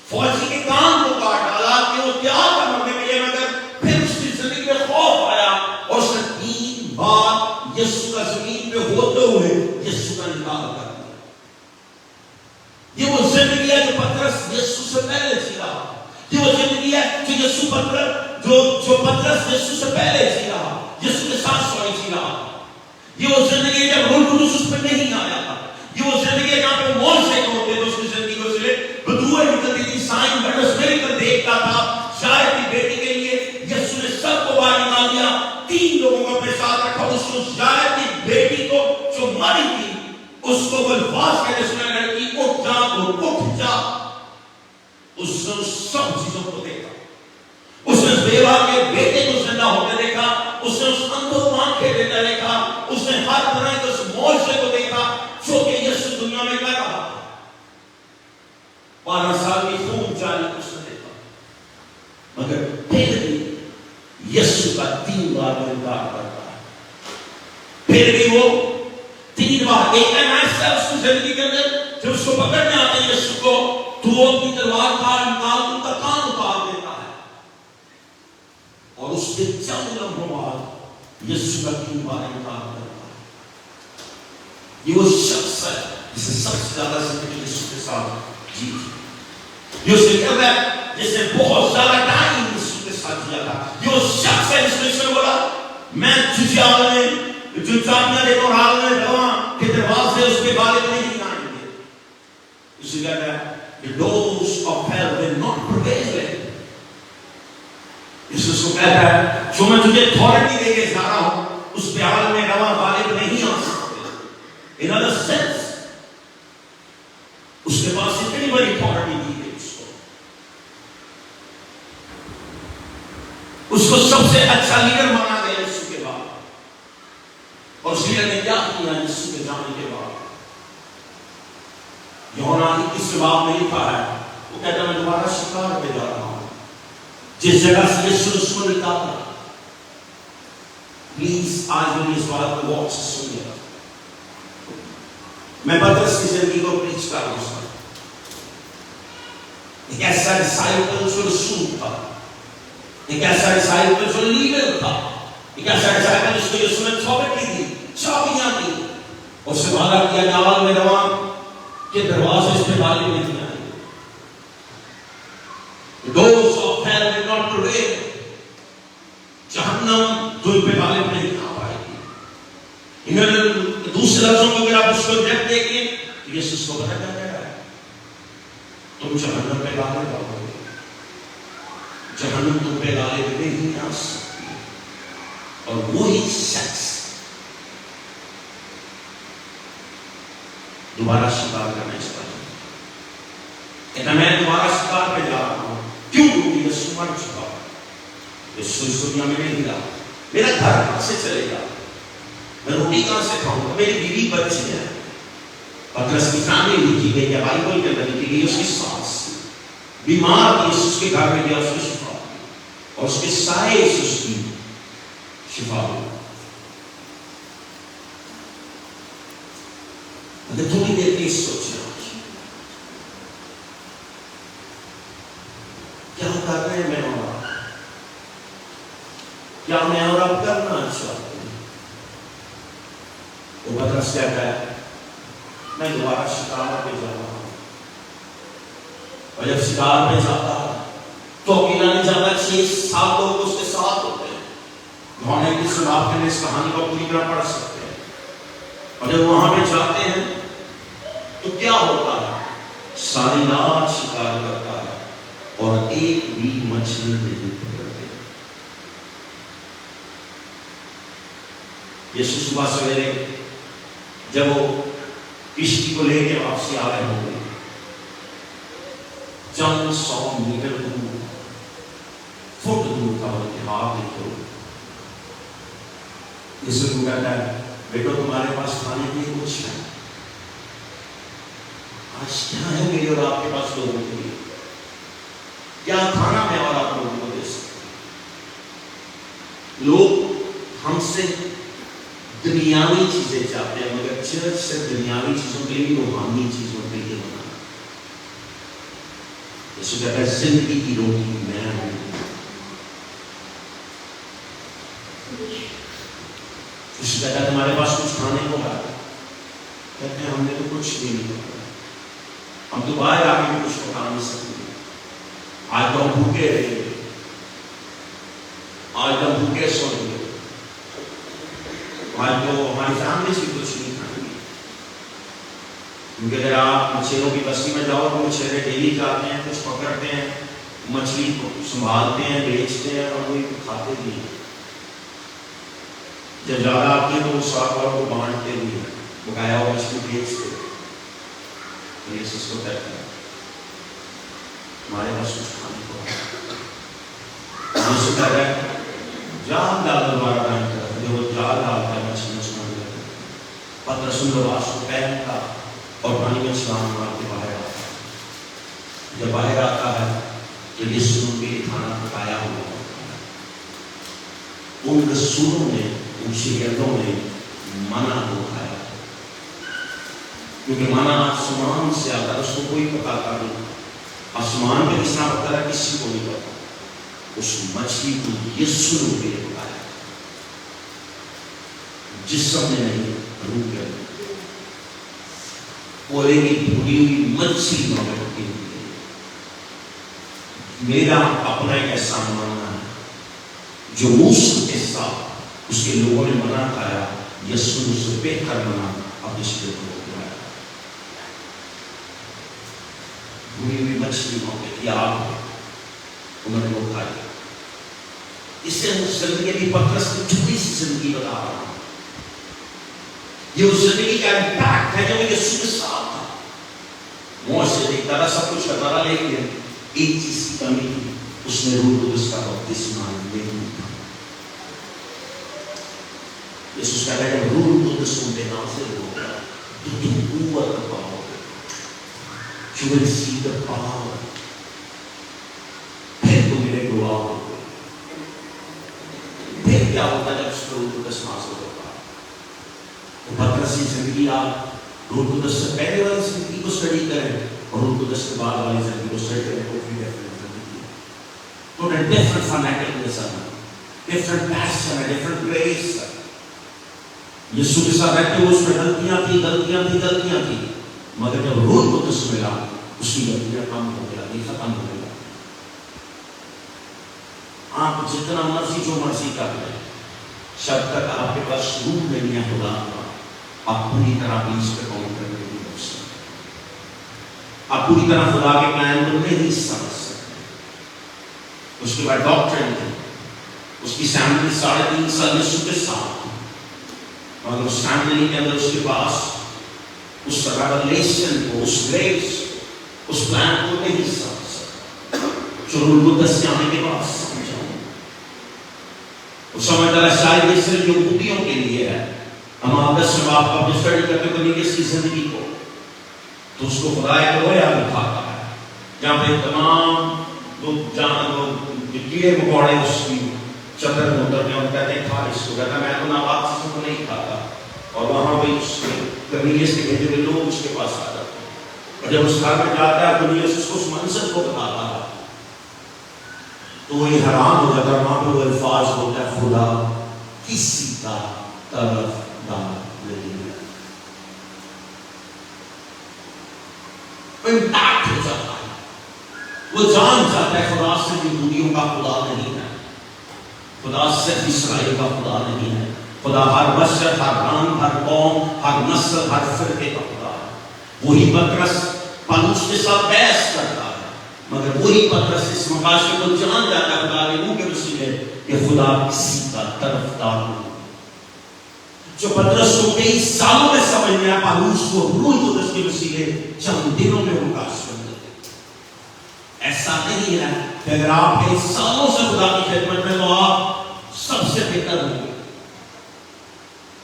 فوجی کے کان کو کاٹ ڈالا کہ وہ تیار تھا مرنے کے لیے، مگر پھر اس کی زندگی میں خوف آیا اور اس نے 3 بار یسوع کا زمین پہ ہوتے ہوئے یسوع کا انکار کر دیا. یہ وہ زندگی ہے جو پترس یسوع سے پہلے جی رہا. یہ وہ زندگی ہے جو پترس یسوع سے پہلے جی رہا، یسوع کے ساتھ جی رہا. یہ وہ زندگی ہے جب روح القدس اس پہ نہیں آیا تھا. یہ وہ زندگی ہے جہاں پہ معجزے ہوتے تھے. اس کی زندگی کو سے بدوئے نکلتی تھی، سائن بٹس میریکل دیکھتا تھا. شاید کی بیٹی کے لیے یسوع نے سب کو باہر نکال دیا، 3 لوگوں کو اپنے ساتھ رکھا. اس کو شاید کی بیٹی کو جو مری تھی اس کو وہ الفاظ کہتے سنا لڑکی اٹھ جا، اٹھ جا. اس نے سب چیزوں کو دیکھا. اس نے بیوہ کے بیٹے کو زندہ ہوتے دیکھا. اس نے اس اندھے کو آنکھیں دیتا دیکھا. اس نے ہر طرح کے اس معجزے کو دیکھا جو کہ یسوع دنیا میں کر رہا تھا. 12 سال کی خون جاری اس نے دیکھا. مگر پھر بھی یسوع کا 3 بار انکار کرتا ہے. پھر بھی وہ 3 بار ایک ایسا اس کی زندگی کے اندر جب اس کو پکڑنے آتے ہیں یسوع کو تو وہ اپنی تلوار کا نکال ان کا کان اتار دیتا ہے. اور اس کے چند لمحوں بعد یسوع کا 3 بار انکار کرتا ہے. یہ وہ شخص ہے جسے سب سے زیادہ زندگی یسوع کے ساتھ جی تھی. یہ اس کے کب ہے جس نے بہت زیادہ ٹائم یسوع کے ساتھ جیا تھا. یہ وہ شخص ہے جس نے اس نے بولا میں ججیال میں جو چاہنا دیکھو حال میں رواں کے دروازے اس کے بالے نہیں آئیں گے. اس لیے کہتا ہے the doors of hell will not prevail. اس کو کہتا ہے جو میں تجھے اتھارٹی دے کے جا رہا ہوں اس کے حال میں رواں بالے نہیں آ سکتے. in other sense اس کے پاس اتنی بڑی اتھارٹی دی گئی اس کو سب سے اچھا لیڈر مانا گیا. اس کے بعد پیٹر نے کیا کیا یسوع کے جانے کے بعد؟ یوحنا 21 باب میں لکھا ہے، وہ کہتا ہے میں دوبارہ شکار پہ جا رہا ہوں، جس جگہ سے یسوع اس کو نکالا۔ پلیز آج میری اس بات کو غور سے سنیے گا۔ میں پترس کی زندگی کو پریچ کر رہا ہوں، ایک ایسا ڈسائپل جو رسول تھا، ایک ایسا ڈسائپل جو لیڈر تھا، ایک ایسا ڈسائپل جس کو یسوع نے اتھارٹی دی، چابیاں دی، اور سے وعدہ کیا جال میں روان کے دروازے اس پہ غالب نہیں آئیں گے۔ The doors of hell will not prevail. جہنم تم پہ غالب نہیں آ پائے گی۔ انہوں دوسرے لفظوں کو اگر آپ اس کو ڈیپ دیکھیں تو یسوع کو بتایا جا رہا ہے تم جہنم پہ غالب آؤ گے، جہنم تم پہ غالب نہیں آ سکتی۔ اور وہی شخص دوبارہ شکار کرنا چاہتا ہے، کہتا میں دوبارہ شکار پہ جا رہا ہوں، کیوں؟ کیونکہ یسوع مر چکا، یسوع اس دنیا میں نہیں رہا، میرا گھر کہاں سے چلے گا، میں روٹی کہاں سے کھاؤں گا، میری بیوی بچے ہیں۔ پترس کی فیملی لکھی گئی ہے، بائبل کے اندر لکھی گئی، اس کی ساس بیمار تھی، اس کے گھر میں گیا، اس کو شفا دی، اور اس کے سائے سے اس کی شفا ہوئی۔ اگر تھوڑی دیر کے سوچیں کیا کر رہے ہیں میں اور آپ، کیا میں اور آپ کرنا چاہتے ہیں؟ وہ پترس کہتا ہے میں دوبارہ شکار پہ جا رہا ہوں، اور جب شکار پہ جاتا ہے تو اکیلا نہیں جاتا، 6-7 لوگ اس کے ساتھ ہوتے ہیں۔ یوحنا کی سناب کے اس کہانی کو پوری طرح پڑھ سکتے ہیں، اور جب وہاں پہ جاتے ہیں تو کیا ہوتا ہے؟ ساری رات شکار کرتا ہے اور ایک بھی مچھلی نہیں پکڑتے۔ یسوع صبح سویرے جب وہ کشتی کو لے کے واپسی آ رہے ہوں گے، چند 100 میٹر دور، فٹ دور کا اتحاد دیکھو، یسوع کو کہتا ہے بیٹو تمہارے پاس کھانے کے لیے کچھ ہے؟ آج کیا ہے میرے اور آپ کے پاس لوگوں کے لیے؟ کیا کھانا میں اور آپ لوگوں کو دے سکتے؟ لوگ ہم سے دنیاوی چیزیں چاہتے ہیں، مگر چرچ سے دنیاوی چیزوں کے لیے روحانی چیزوں کے لیے بنا۔ یسوع کہتا ہے زندگی کی روٹی میں ہوں۔ یسوع کہتا ہے تمہارے پاس کچھ کھانے کو ہے؟ کہتے ہیں ہم نے تو کچھ بھی نہیں کھایا، ہم تو باہر آ کے بھی کچھ پکا نہیں سکتے، آج تو ہم بھوکے رہیں گے، آج تو ہم بھوکے سوئیں گے، آج تو ہماری فیملی سے کچھ نہیں کھائیں گے۔ کیونکہ اگر آپ مچھلیوں کی بستی میں جاؤ تو مچھلی ڈیلی جاتے ہیں، کچھ پکڑتے ہیں، مچھلی کو سنبھالتے ہیں، بیچتے ہیں اور وہی کھاتے بھی ہیں۔ جب زیادہ آتی ہے تو اس اور کو بانٹتے بھی ہیں، بقایا ہوا مچھلی بیچتے ہیں۔ یسوع کو کہتا ہے ہمارے پاس کچھ کھانے کو ہے۔ یسوع کہتا ہے جال ڈال دوبارہ ٹائم کرتا ہے، وہ جال ڈالتا ہے مچھلی چھوڑ دیتا ہے۔ پترس ان لباس کو پہنتا اور پانی میں چھلانگ مار کے باہر آتا ہے۔ جب باہر آتا ہے تو یسوع ان کے لیے کھانا پکایا ہوا ہوتا ہے۔ ان رسولوں نے، ان شاگردوں نے منہ کو کھایا، کیونکہ منہ آسمان سے آتا ہے، اس کو کوئی پکاتا نہیں، آسمان پہ کس طرح پکتا ہے کسی کو نہیں پتا۔ اس مچھلی کو یسوع نے بھی پکایا، جسم میں نہیں روح میں۔ بولے گی بھولی ہوئی مچھلی میں ہوتی ہے۔ میرا اپنا ایک ایسا ماننا ہے جو موسیٰ کے ساتھ اس کے لوگوں نے منع کھایا، یسوع نے اسے بہتر منع اپنے شاگردوں کو کھلایا۔ بھولی ہوئی مچھلی موقع کی آگ انہوں نے وہ کھائی۔ اس سے زندگی بھی پترس کی چھوٹی سی زندگی بتا رہا ہوں، یہ اس زندگی کا امپیکٹ ہے جو یسوع کے ساتھ تھا۔ موسیٰ دیکھتا تھا، سب کچھ کرتا تھا، لیکن ایک چیز کی کمی تھی، اس نے روح القدس کا بپتسمہ نہیں لیا۔ یسوع کہتا ہے کہ روح القدس تم پہ نازل ہوگا تو تم قوت پاؤ گے. You will see the power. پھر تم میرے گواہ ہوگے. پھر کیا ہوتا ہے جب اس پر روح القدس نازل ہوگا؟ تو پترس کی زندگی آپ روح القدس سے پہلے والی زندگی کو اسٹڈی کریں اور روح القدس کے بعد والی زندگی کو اسٹڈی کریں تو بھی ڈیفرنٹ زندگی ہے. تو ڈیفرنٹ فنیٹکلزم، ڈیفرنٹ پیشن، ڈیفرنٹ گریس. یسوع کے ساتھ رہتے ہوئے اس میں غلطیاں تھی مگر جب روح القدس ملا اس کی غلطیاں کم ہو گیا، یہ ختم ہو گیا. آپ جتنا مرضی جو مرضی کر لیں، جب تک آپ کے پاس روح نہیں ہے خدا کا، آپ پوری طرح بھی اس پہ کام کرنے کی نہیں ہو سکتے. آپ پوری طرح خدا کے پلان کو نہیں سمجھ سکتے. اس کے بعد ڈاکٹرن تھی، اس کی سیمپلی 3.5 سال یسوع کے ساتھ، اور اس سیمپلی کے اندر اس کے پاس اس ریویلیشن کو، اس گریس، اس پلان کو نہیں سمجھ سکتا جو روح القدس کے آنے کے بعد سمجھا. وہ سمجھتا ہے شاید یہ صرف یہودیوں کے لیے ہے. ہم آپ 10 میں آپ کا اسٹڈی کرتے بنیگس کی زندگی کو تو اس کو خدا ایک رویا دکھاتا ہے جہاں پہ تمام لوگ کیڑے مکوڑے اس کی چدر میں اترتے ہیں اور کہتے ہیں کھا اس کو. کہتا ہے میں تو ناپاک چیزوں کو نہیں کھاتا. اور وہاں پہ اس کنیس کے بھیجے ہوئے لوگ اس کے پاس آ جاتے ہیں اور جب اس گھر میں جاتا ہے کنیس اس کو اس منظر کو بتاتا ہے تو وہ حیران ہو جاتا ہے. وہاں پہ وہ الفاظ ہوتا ہے خدا کسی کا طرفدار نہیں ہے. امپیکٹ ہو جاتا ہے. وہ جان جاتا ہے خدا صرف یہودیوں کا خدا نہیں ہے، خدا صرف اسرائیل کا خدا نہیں ہے. خدا ہر بشر، ہر رنگ، ہر قوم، ہر نسل، ہر فرقے کا خدا ہے. وہی پترس پالوس کے ساتھ بحث کرتا ہے مگر وہی پترس اس مقاصد کو جان جاتا ہے خدا کے روح کے وسیلے کہ خدا کسی کا طرفدار نہیں. جو پترس کو کئی سالوں میں سمجھ میں آیا پالوس کو روح القدس کے وسیلے چند دنوں میں مقاصد بن گئے. ایسا نہیں ہے کہ اگر آپ کئی سالوں سے خدا کی خدمت میں تو آپ سب سے بہتر ہوں گے.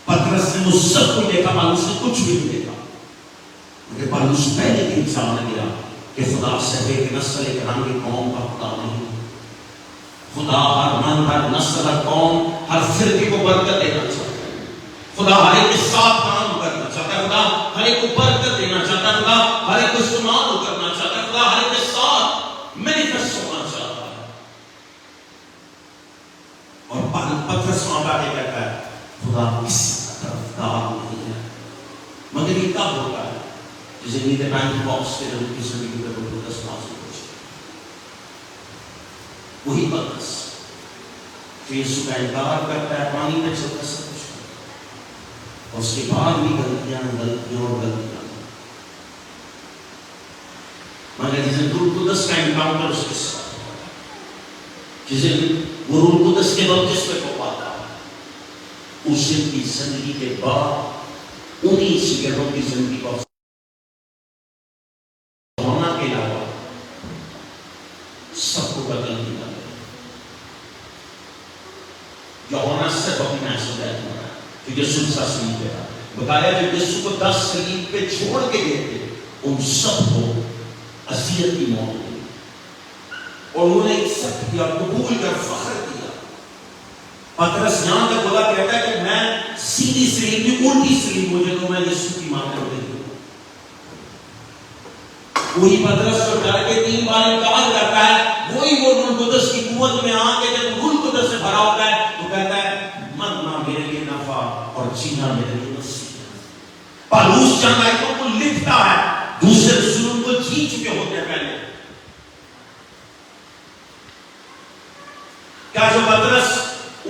پترس نے وہ سب کو دیکھا، پالوس نے کچھ بھی نہیں دیکھا. مگر پالوس پہلے دن جان گیا کہ خدا سے ایک نسل، ایک رنگ، ایک قوم کا خدا نہیں. خدا ہر رنگ، ہر نسل، ہر قوم، ہر فرقے کو برکت دینا چاہتا ہے. خدا ہر ایک کے ساتھ کام کرنا چاہتا ہے. خدا ہر ایک کو برکت دینا چاہتا ہے. خدا ہر ایک کو استعمال کرنا چاہتا ہے. خدا ہر ایک کے ساتھ مینیفیسٹ ہونا چاہتا ہے. اور پترس وہاں پہ کہتا ہے خدا کسی کا طرفدار نہیں ہے. مگر یہ کب ہوتا ہے؟ جسے نیدے پینٹ باکس کے لوگ کی زندگی میں روح القدس نازل ہو جائے. وہی پترس جو یسوع کا انکار کرتا ہے، پانی میں چلتا سب کچھ اور اس کے بعد بھی غلطیاں مگر جسے روح القدس کا انکاؤنٹر اس کے ساتھ، جسے وہ روح القدس کے بپتسمے کو پاتا ہے، اس کی زندگی کے بعد انہی شگردوں کی زندگی کو ہونا کے علاوہ سب کو بدل دیا. یوحنا صرف اپنی معصومیت میں رہا کہ یسوع صلیب پہ رہا. بتایا جو یسوع کو 10 صلیب پہ چھوڑ کے گئے تھے ان سب کو اذیت کی موت ہوئی اور انہوں نے ایکسپٹ کیا، قبول کر فخر کیا. پترس یہاں تک بولا کہتا ہے کہ میں سیدھی صلیب کی الٹی صلیب مجھے تو میں یسوع کی مانتا ہوں. وہی پترس جو ڈر کے 3 بار انکار کرتا ہے، وہی وہ روح القدس کی قوت میں آ کے جب روح القدس سے بھرا ہوتا ہے تو کہتا ہے مرنا میرے لیے نفع اور جینا میرے لیے مسیح ہے. پالوس چند آیتوں کو لکھتا ہے، دوسرے رسولوں کو جی چکے ہوتے ہیں پہلے. کیا جو پترس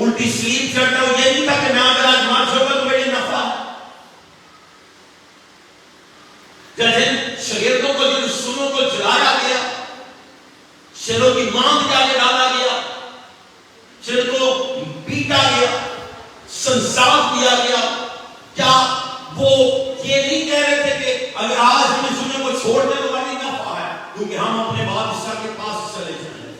الٹی صلیب چڑھتا ہے وہ یہ نہیں تھا کہ میں اگر آج مار جاؤں گا تو میرے لیے نفع. جن شاگردوں کو، جن رسولوں کو جلایا گیا، شیروں کی مانگ کے آگے ڈالا گیا، شیر کو پیٹا گیا، سنسار کیا گیا، کیا وہ یہ نہیں کہہ رہے تھے کہ اگر آج ہم رسولوں کو چھوڑ دیں تو ہماری نفع ہے کیونکہ ہم اپنے بادشاہ کے پاس چلے جائیں؟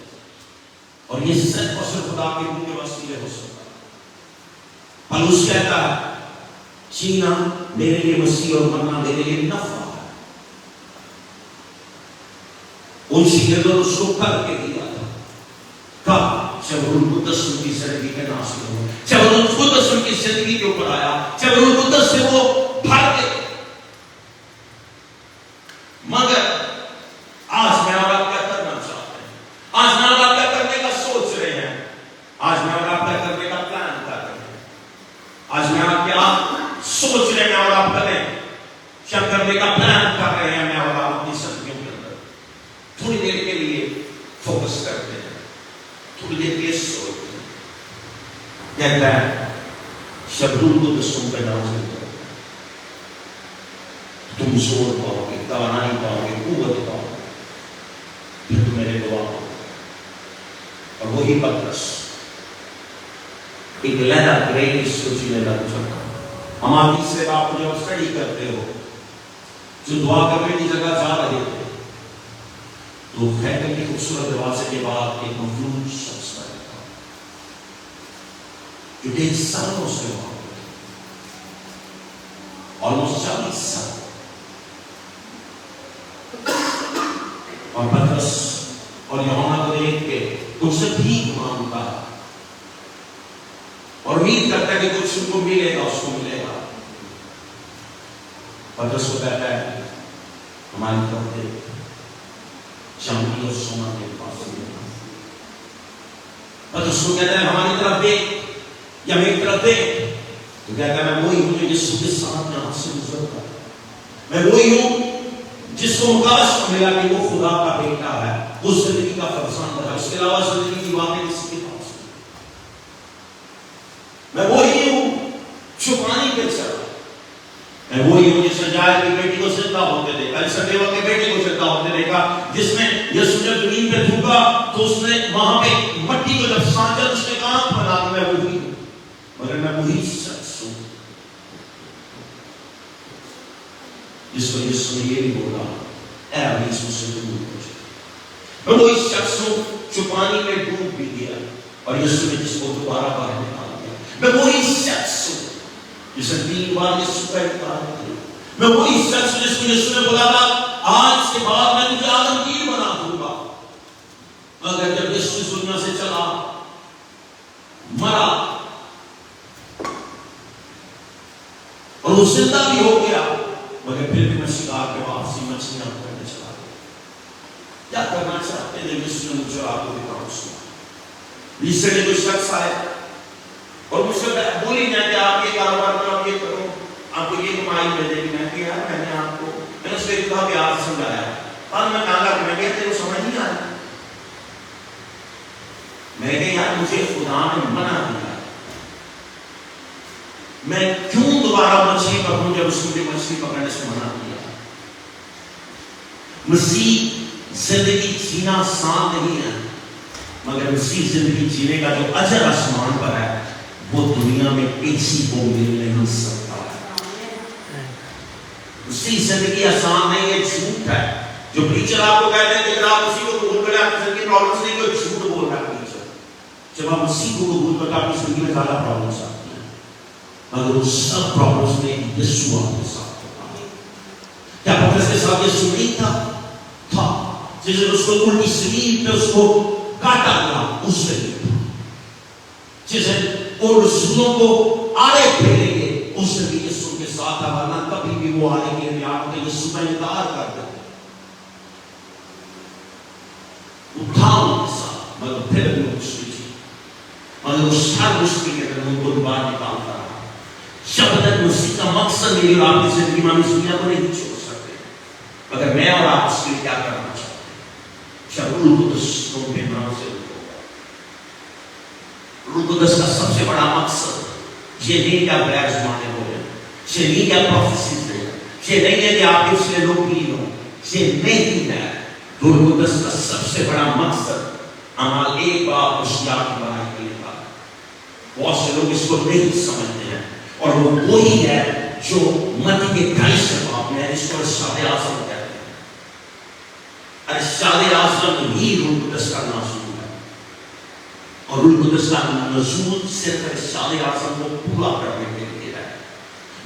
اور یہ صرف اور صرف خدا کے روح کے وسیلے ہو سکتا ہے. پلوس کہتا ہے جینا میرے لیے مسیح اور مرنا میرے لیے نفع ہے. ان چیزوں کو اس کو کر کے دیا تھا. کب؟ جب روح القدس ان کی زندگی میں نازل ہوا، جب روح القدس ان کی زندگی کے اوپر آیا، جب روح القدس سے وہ بھر گئے. مگر آج میں اور آپ کیا کرنا چاہتے ہیں؟ آج میں اور آپ کیا کرنے کا سوچ رہے ہیں؟ آج میں اور آپ کیا کرنے کا پلان کر رہے ہیں؟ آج میں آپ کیا سوچ رہے ہیں اور آپ کریں کیا کرنے کا پلان کر رہے ہیں؟ میں اور آپ اپنی زندگیوں کے اندر تھوڑی دیر کے لیے فوکس کرتے ہیں، تھوڑی دیر کے سوچتے ہیں. کہتا ہے جب روح القدس تم پہ نازل کرے تم زور پاؤ گے، توانائی پاؤ گے، قوت پاؤ گے، پھر تم میرے گواہ ہو. اور وہی پترس ایک علیحدہ گریس کو جینے لگ چکا. ہم آپ تیسرے باپ کو جب اسٹڈی کرتے ہو، جو دعا کرنے کی جگہ جا رہے تھے تو خیمے کی خوبصورت دروازے کے بعد ایک مفلوج شخص آیا تھا جو کہ سالوں سے وہاں پہ آلموسٹ 40 سال. اور پترس اور یوحنا کو دیکھ کے ان سے بھیک مانگتا ہے اور امید کرتا ہے کہ کچھ ان کو ملے گا، اس کو ملے گا. پترس کو کہتا ہے ہماری طرف دیکھ، چاندی اور سونا کے پاس نہیں. پترس کو کہتا ہے ہماری طرف دیکھ یا میری طرف دیکھ. تو کہتا ہے میں وہی ہوں جو یسوع کے ساتھ یہاں سے گزرتا ہے. میں وہی ہوں جس کو مکاشفہ ملا کہ وہ خدا کا بیٹا ہے، اس زندگی کا فرزند ہے، اس کے علاوہ زندگی کی باتیں کسی کے پاس نہیں. میں وہی ہوں جو پانی پہ چلا. میں وہی ہوں جس نے جائر کی بیٹی کو زندہ ہوتے دیکھا، جس نے بیوہ کی بیٹی کو زندہ ہوتے دیکھا، جس میں یسوع جب زمین پہ تھوکا تو اس نے وہاں پہ مٹی کو جب سانچا اس نے کہا بنا میں وہی ہوں. مگر میں وہی شخص ہوں جس کو یسوع نے یہ بھی بولا اے ابھی اس سے دور ہو جائے. میں وہی شخص ہوں جو پانی میں ڈوب بھی گیا اور یسوع نے جس کو دوبارہ باہر نکال دیا. میں وہی شخص ہوں جس نے 3 بار یسوع کا انکار کیا. میں وہی شخص ہوں جس کو یسوع نے بولا تھا آج کے بعد میں تجھے عالمگیر بنا دوں گا. مگر جب یسوع اس دنیا سے چلا، مرا اور وہ زندہ بھی ہو گیا، مگر پھر بھی میں شکار کے واپسی مچھلیاں پکڑنے چلا گیا. کیا کرنا چاہتے ہیں یسوع نے مجھے آپ کو دکھاؤں سنا. اس سے کوئی شخص آئے اور مجھ سے بولی جائے کہ آپ یہ کاروبار کرو، آپ یہ کرو، آپ کو یہ کمائی مل جائے گی. میں کہ یار میں نے آپ کو میں نے اس کو کہا کہ آپ سمجھایا اور میں کہا کہ میں کہتے وہ سمجھ نہیں آیا. میں نے کہا یار مجھے خدا نے منع دیا، میں کیوں دوبارہ مچھلی پکڑوں جب اس نے مچھلی پکڑنے سے منع کیا. مسیح زندگی جینا آسان نہیں ہے، مگر مسیح زندگی جینے کا جو اجر آسمان پر ہے وہ دنیا میں کسی کو مل نہیں سکتا. مسیح زندگی آسان نہیں ہے، جھوٹ ہے. جو پریچر آپ کو کہتے ہیں کہ اگر آپ مسیح کو قبول کریں آپ کی زندگی پرابلمس نہیں، کوئی جھوٹ بول رہا ہے پریچر. جب آپ مسیح کو قبول کرتے آپ کی زندگی میں زیادہ پرابلمس آتی ہیں، مگر اس سب پرابلمس میں یسوع آپ کے ساتھ ہوتا ہے. کیا پترس کے ساتھ یسوع نہیں تھا؟ تھا. جس نے اس کو الٹی سلیب پہ اس کو کاٹا گیا اس سے نہیں تھا. جس نے اور رسولوں کو آڑے پھیرے گے اس سے بھی یسوع کے ساتھ تھا. ورنہ کبھی بھی وہ آنے کے لیے آپ کے یسوع کا انکار کر دیتے. وہ تھا ان کے ساتھ مگر پھر بھی مشکل تھی، مگر اس ہر مشکل کے اندر ان کو دوبارہ نکالتا رہا. جب تک مسیح کا مقصد میری اور آپ کی زندگی میں اس دنیا کو نہیں چھوڑ سکتے، مگر میں اور آپ اس کے لیے کیا کرنا چاہتے ہیں؟ جب روح القدس تم پہ نازل ہو. روح القدس کا سب سے بڑا مقصد یہ نہیں کہ آپ غیر زبانیں بولیں، یہ نہیں کہ آپ پروفیسیز دیں، یہ نہیں ہے کہ آپ اس لیے لوگ بھی ہوں، یہ نہیں ہے. روح القدس کا سب سے بڑا مقصد عمل 1 باب اشیاء کی بڑائی کے لیے تھا. بہت سے لوگ اس کو نہیں سمجھتے ہیں اور وہ وہی ہے جو متی کے 22 باب میں اس کو ارشاد اعظم کہتے ہیں. ارشاد اعظم ہی روح القدس کا نازل ہے اور روح القدس کا نزول صرف رسالہ اعظم کو پورا کرنے کے لیے ہے.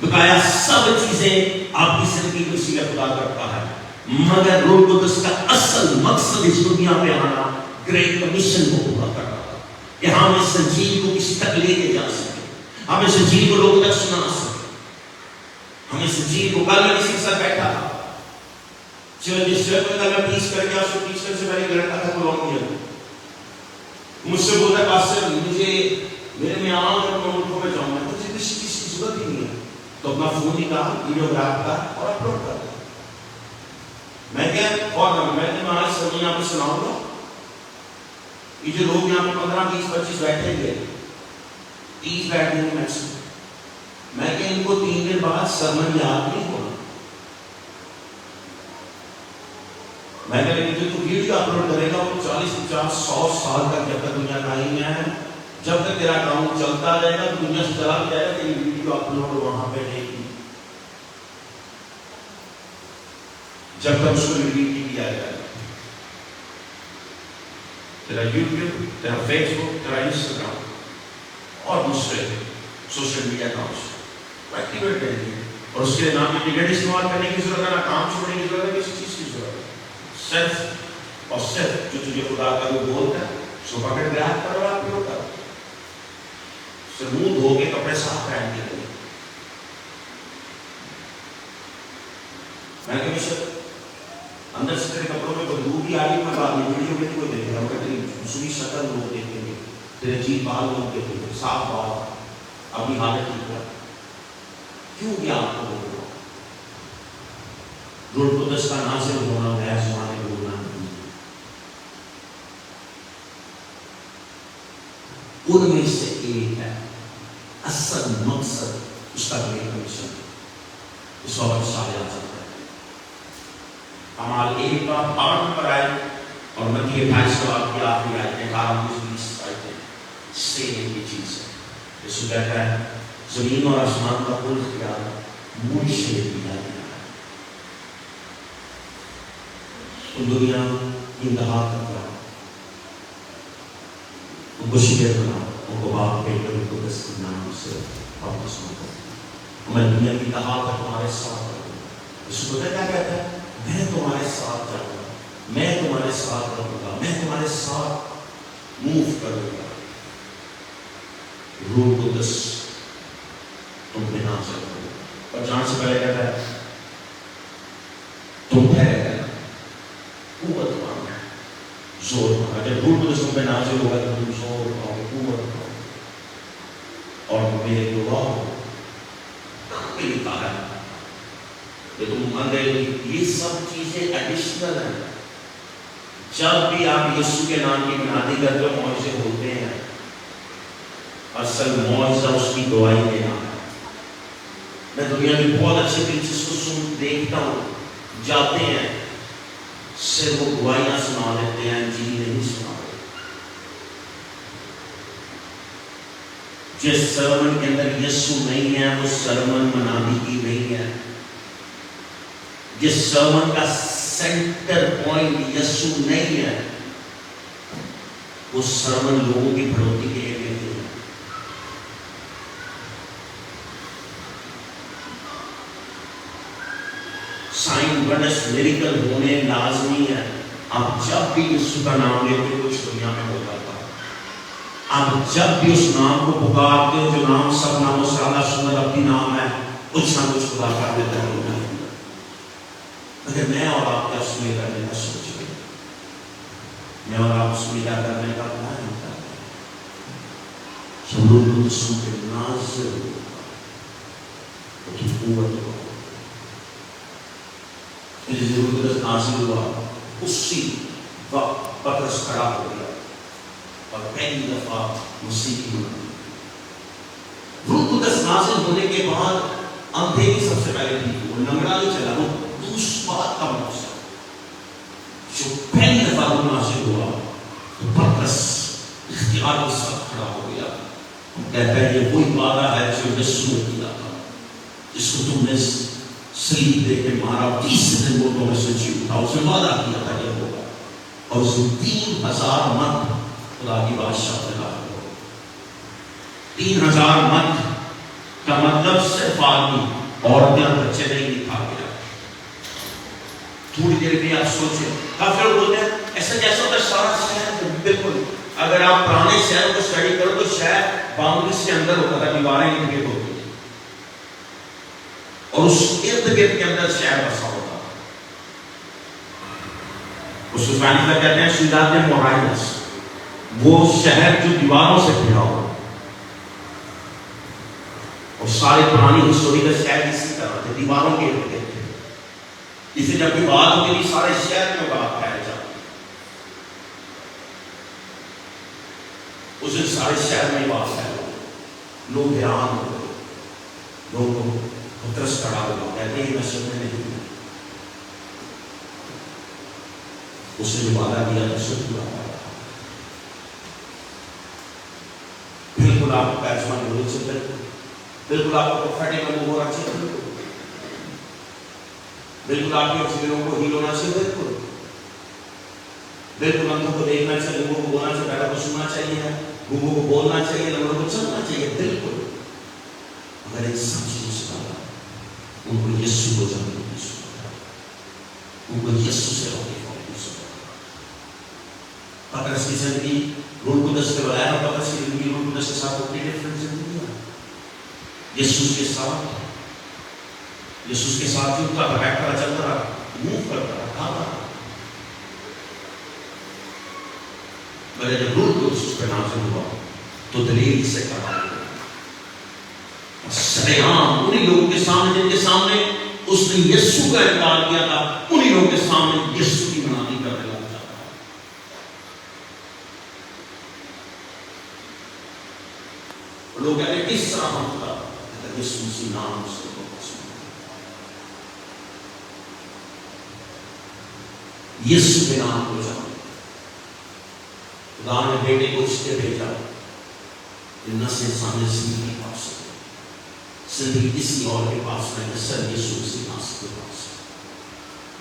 بقایا سب چیزیں آپ کی زندگی کو اسی لیے خدا کرتا ہے، مگر روح القدس کا اصل مقصد اس دنیا میں آنا گریٹ کمیشن کو پورا کرنا تھا کہ ہم اس انجیل کو کسی تک لے کے جا سکیں، ہم اس انجیل کو لوگوں تک سنا سکیں. ہم اس انجیل کو کل میں کسی کے ساتھ بیٹھا تھا، جس جگہ پر میں پیش کر گیا، اس کو پیش کرنے سے پہلے لڑکا تھا کولومبیا، مجھ سے بولتا ہے پاسٹر مجھے میرے میں آؤں اور میں ملکوں میں جاؤں، میں مجھے کسی چیز کی ضرورت ہی نہیں ہے، تو اپنا فون نکالا، ویڈیوگراف کا اور اپلوڈ کر دیا. میں کیا فوراً میں نے آج سب یہاں پہ سناؤں گا، یہ جو لوگ یہاں پہ 15 20 25 بیٹھے گے، 30 بیٹھیں گے میکسیمم، میں کہ ان کو 3 دن بعد سرمن یاد نہیں ہونا. میں نے لیکن جو ویڈیو اپلوڈ کرے گا وہ 40 50 100 سال تک جب تک دنیا قائم ہے، جب تک تیرا کام چلتا رہے گا دنیا سے چلا جائے گا، تیری ویڈیو اپلوڈ وہاں پہ رہے گی جب تک اس کو ڈیلیٹ نہیں کیا جائے گا. تیرا یوٹیوب، تیرا فیس بک، تیرا انسٹاگرام اور دوسرے سوشل میڈیا اکاؤنٹس ایکٹیویٹ کریں گے، اور اس کے نام میں ٹکٹ استعمال کرنے کی ضرورت ہے، نہ کام چھوڑنے کی ضرورت ہے، کسی چیز کی ضرورت ہے. صرف اور صرف جو تجھے خدا کا وہ بولتا ہے اس کو پکڑ کے ہاتھ کرو، آپ کیوں کرو، صرف منہ دھو کے کپڑے صاف پہن کے کرو. میں کہ بشپ اندر سے تیرے کپڑوں میں بدبو بھی آ رہی، میں بعد میں ویڈیو میں کوئی دیکھے گا، مگر تیری دوسری شکل لوگ دیکھیں گے، تیرے جی بال لوگ دیکھیں گے، صاف بال، اپنی حالت ٹھیک ہے، کیوں بھی آپ کو بول رہا ہوں. روح القدس کا نازل ہونا غیر زبانیں بولنا نہیں، ان میں سے ایک ہے اصل مقصد اس کا گریٹ کمیشن. اس وقت سارے آ سکتا ہے ہمارے ایک بار 8 نمبر آئے اور متی 28 کی آخری آیتیں 18-20 آیتیں سے یہ چیز ہے. یسوع کہتا ہے زمین اور آسمان کا کل اختیار مجھ سے دیا گیا ہے. دنیا انتہا تک رہا، ان کو شکر بنا، ان کو باپ بیٹے ان کو دس کے نام سے واپس مانگو، میں دنیا کی انتہا تک تمہارے ساتھ رہوں گا. یسوع کیا کہتا ہے؟ میں تمہارے ساتھ جاؤں گا، میں تمہارے ساتھ رہوں گا، میں تمہارے ساتھ موو کروں گا. روح القدس تم پہ نازل ہوگا. اور جان سے پہلے کہتا ہے تم ٹھہرے رہنا، قوت مانگنا، زور مانگنا. جب روح القدس تم پہ نازل ہوگا تو تم زور پاؤ، قوت پاؤ، اور میرے گواہ ہو. کہاں پہ لکھا ہے کہ تم اندر یہ سب چیزیں ایڈیشنل ہیں. جب بھی آپ یسوع کے نام کی منادی کرتے ہو معجزے ہوتے ہیں، اصل معجزہ اس کی گواہی دینا ہے. میں دنیا کی بہت اچھے پریچرز کو دیکھتا ہوں، جاتے ہیں صرف وہ گواہیاں سنا دیتے ہیں، انجیل نہیں سنا دیتے. جس سرمن کے اندر یسوع نہیں ہے وہ سرمن منادی کی نہیں ہے. جس سرمن کا سینٹر پوائنٹ یسوع نہیں ہے وہ سرمن لوگوں کی بڑھوتی کے لیے نہیں ہے. سائن ونڈرز میریکل ہونے لازمی ہے. آپ جب بھی یسوع کا نام لیتے ہو کچھ دنیا میں ہو جاتا ہے. آپ جب بھی اس نام کو پکارتے ہو جو نام سب ناموں سے اعلیٰ سنت اپنی نام ہے، کچھ نہ کچھ خدا کر دیتا ہے. اگر میں اور آپ کیا سمجھ کرنے کا سوچ رہے ہیں، میں اور آپ سمجھ کرنے کا پلان کرتے ہیں، سب روح القدس کے نازل ہوگا تو کی قوت ہوگا. جس روح القدس نازل ہوا اسی وقت پترس کھڑا ہو گیا اور پہلی دفعہ مسیح کی مانی. روح القدس نازل ہونے کے بعد اندھے کی سب سے پہلے ٹھیک ہوا، لنگڑا نہیں چلا. وہ بات کا موسم جو پہلی دفعہ نازل ہوا تو پترس اختیار کے ساتھ کھڑا ہو گیا. کہتا ہے یہ وہی وعدہ ہے جو یسوع نے کیا تھا، جس کو تم نے صلیب دے کے مارا، 30 دن مردوں میں سے جی اٹھا. اس نے وعدہ کیا تھا یہ ہوگا، اور اس 3000 مرد خدا کی بادشاہ میں لا 3,000 مرد کا مطلب صرف آدمی، عورتیں اور بچے نہیں تھا گیا۔ تھوڑی دیر بھی آپ سوچیں، کافی لوگ بولتے ہیں ایسا جیسا ہوتا ہے سارا شہر، بالکل اگر آپ پرانے شہر کو اسٹڈی کرو تو شہر باؤنڈریز کے اندر ہوتا تھا، دیواریں ارد گرد ہوتی تھی اور اس ارد گرد کے اندر شہر بسا ہوتا تھا۔ اس کو اسپینش میں کہتے ہیں سیداد مورائنس، وہ شہر جو دیواروں سے گھرا ہوا، اور سارے پرانی ہسٹوریکل شہر اسی طرح تھے، دیواروں کے ارد گرد تھے۔ اسے جب بھی بات ہوتی تھی سارے شہر میں بات پھیل جاتی، اس دن سارے شہر میں بات پھیل گئی، لوگ حیران ہو گئے، لوگوں کو پترس کھڑا ہوا، کہتے ہیں میں سننے نہیں ہوں۔ اس نے جو وعدہ دیا تو سب پورا کر رہا۔ بالکل آپ کو پیسمان بولے سے بالکل آپ کو پروفیٹک انبھو ہونا چاہیے، بالکل آپ کے اکثروں کو ہیل ہونا چاہیے، بالکل انبھو کو دیکھنا چاہیے، لوگوں کو بولنا چاہیے، بیٹا کو سننا چاہیے، لوگوں کو بولنا چاہیے، لوگوں کو چلنا چاہیے، بالکل۔ اگر ایک سب چیزوں سے پہلا ان کو یسو کو جاننے کی ضرورت ہے، ان کو یسو سے روکے ہونے کی ضرورت ہے۔ پترس کی زندگی روح القدس کے بغیر اور پترس کی زندگی روح القدس کے ساتھ اپنی ڈیفرنٹ زندگی ہے۔ یسوع کے ساتھ جھوٹتا رہا، بیٹھتا رہا، چلتا رہا، موو کرتا رہا، کھاتا رہا، مگر جب روح القدس اس پہ نازل ہوا تو دلیل سے کہا سرے عام انہی لوگوں کے سامنے جن کے سامنے اس نے یسوع کا انکار کیا تھا، انہی لوگوں کے سامنے یسوع کی منادی کرنے لگ جاتا۔ لوگ کہتے ہیں کس طرح ہوتا، یسوع مسیح نام سے یسوع کے نام کو جانا۔ خدا نے بیٹے کو اس کے بھیجا کہ نسل انسان زندگی پا سکے، زندگی کسی اور کے پاس نہیں، صرف یسوع مسیح ناصر کے پاس۔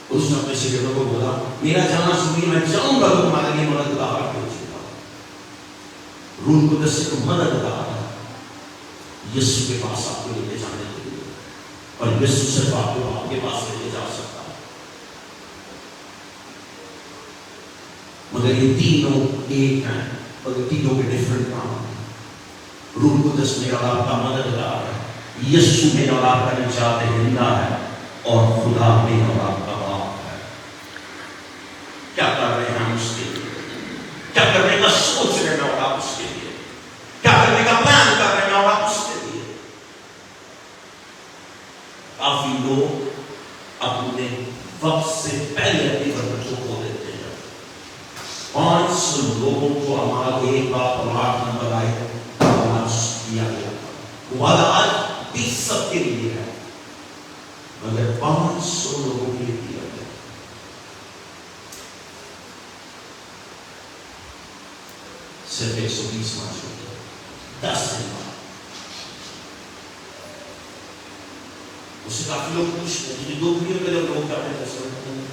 اس نے اپنے شاگردوں کو بولا میرا جانا ضروری، میں جاؤں گا تو تمہارے لیے مددگار بھیجوں گا۔ روح القدس سے تو مددگار ہے یسوع کے پاس آپ کو لے کے جانے کے لیے، اور یسوع صرف آپ کو آپ کے پاس لے کے جا سکتا ہے۔ مگر یہ تینوں ایک ہیں، مگر تینوں کے ڈیفرنٹ کام ہیں۔ روح القدس میرا اور آپ کا مددگار ہے، یسوع میرا اور آپ کا نجات دہندہ ہے، اور خدا میرا اور آپ کا باپ ہے۔ کیا کر رہے ہیں ہم اس کے لیے؟ کیا کرنے کا سوچ رہے ہیں اور آپ اس کے لیے؟ کیا کرنے کا پلان کر رہے ہیں اور آپ اس کے لیے؟ کافی لوگ اپنے وقت سے پہلے اپنی برکتوں کو دیتے ہیں۔ 500 لوگوں کو ہمارا ایک بات پلاٹ نمبر آئے کیا گیا، وعدہ آج بھی سب کے لیے ہے، مگر 500 لوگوں کے لیے دیا گیا۔ صرف 120 مارچ ہوتے 10 دن بعد اسے کافی لوگ پوچھتے ہیں کہ 2 ملین کے لوگ کیا کرتے ہیں؟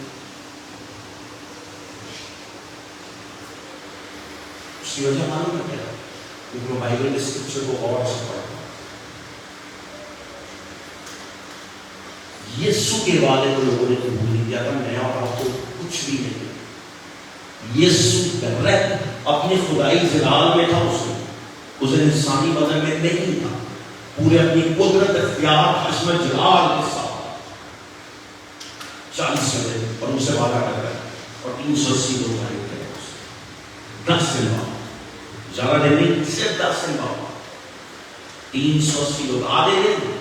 اس کی وجہ معلوم ہے کیا؟ کیونکہ وہ بائبل کے اسکرپچر کو اور سے پڑھتا ہے۔ یسوع کے والے کو لوگوں نے قبول نہیں کیا تھا، میں اور آپ کو کچھ بھی نہیں۔ یسوع ڈائریکٹ اپنے خدائی جلال میں تھا، اس نے انسانی بدن میں نہیں تھا، پورے اپنی قدرت اختیار حشمت جلال کے ساتھ 40 گھنٹے اور ان سے وعدہ کر رہا ہے، اور 380 لوگ آئے تھے 10 دن بعد، زیادہ دن نہیں، صرف 10 دن بعد 380 لوگ آدھے دن۔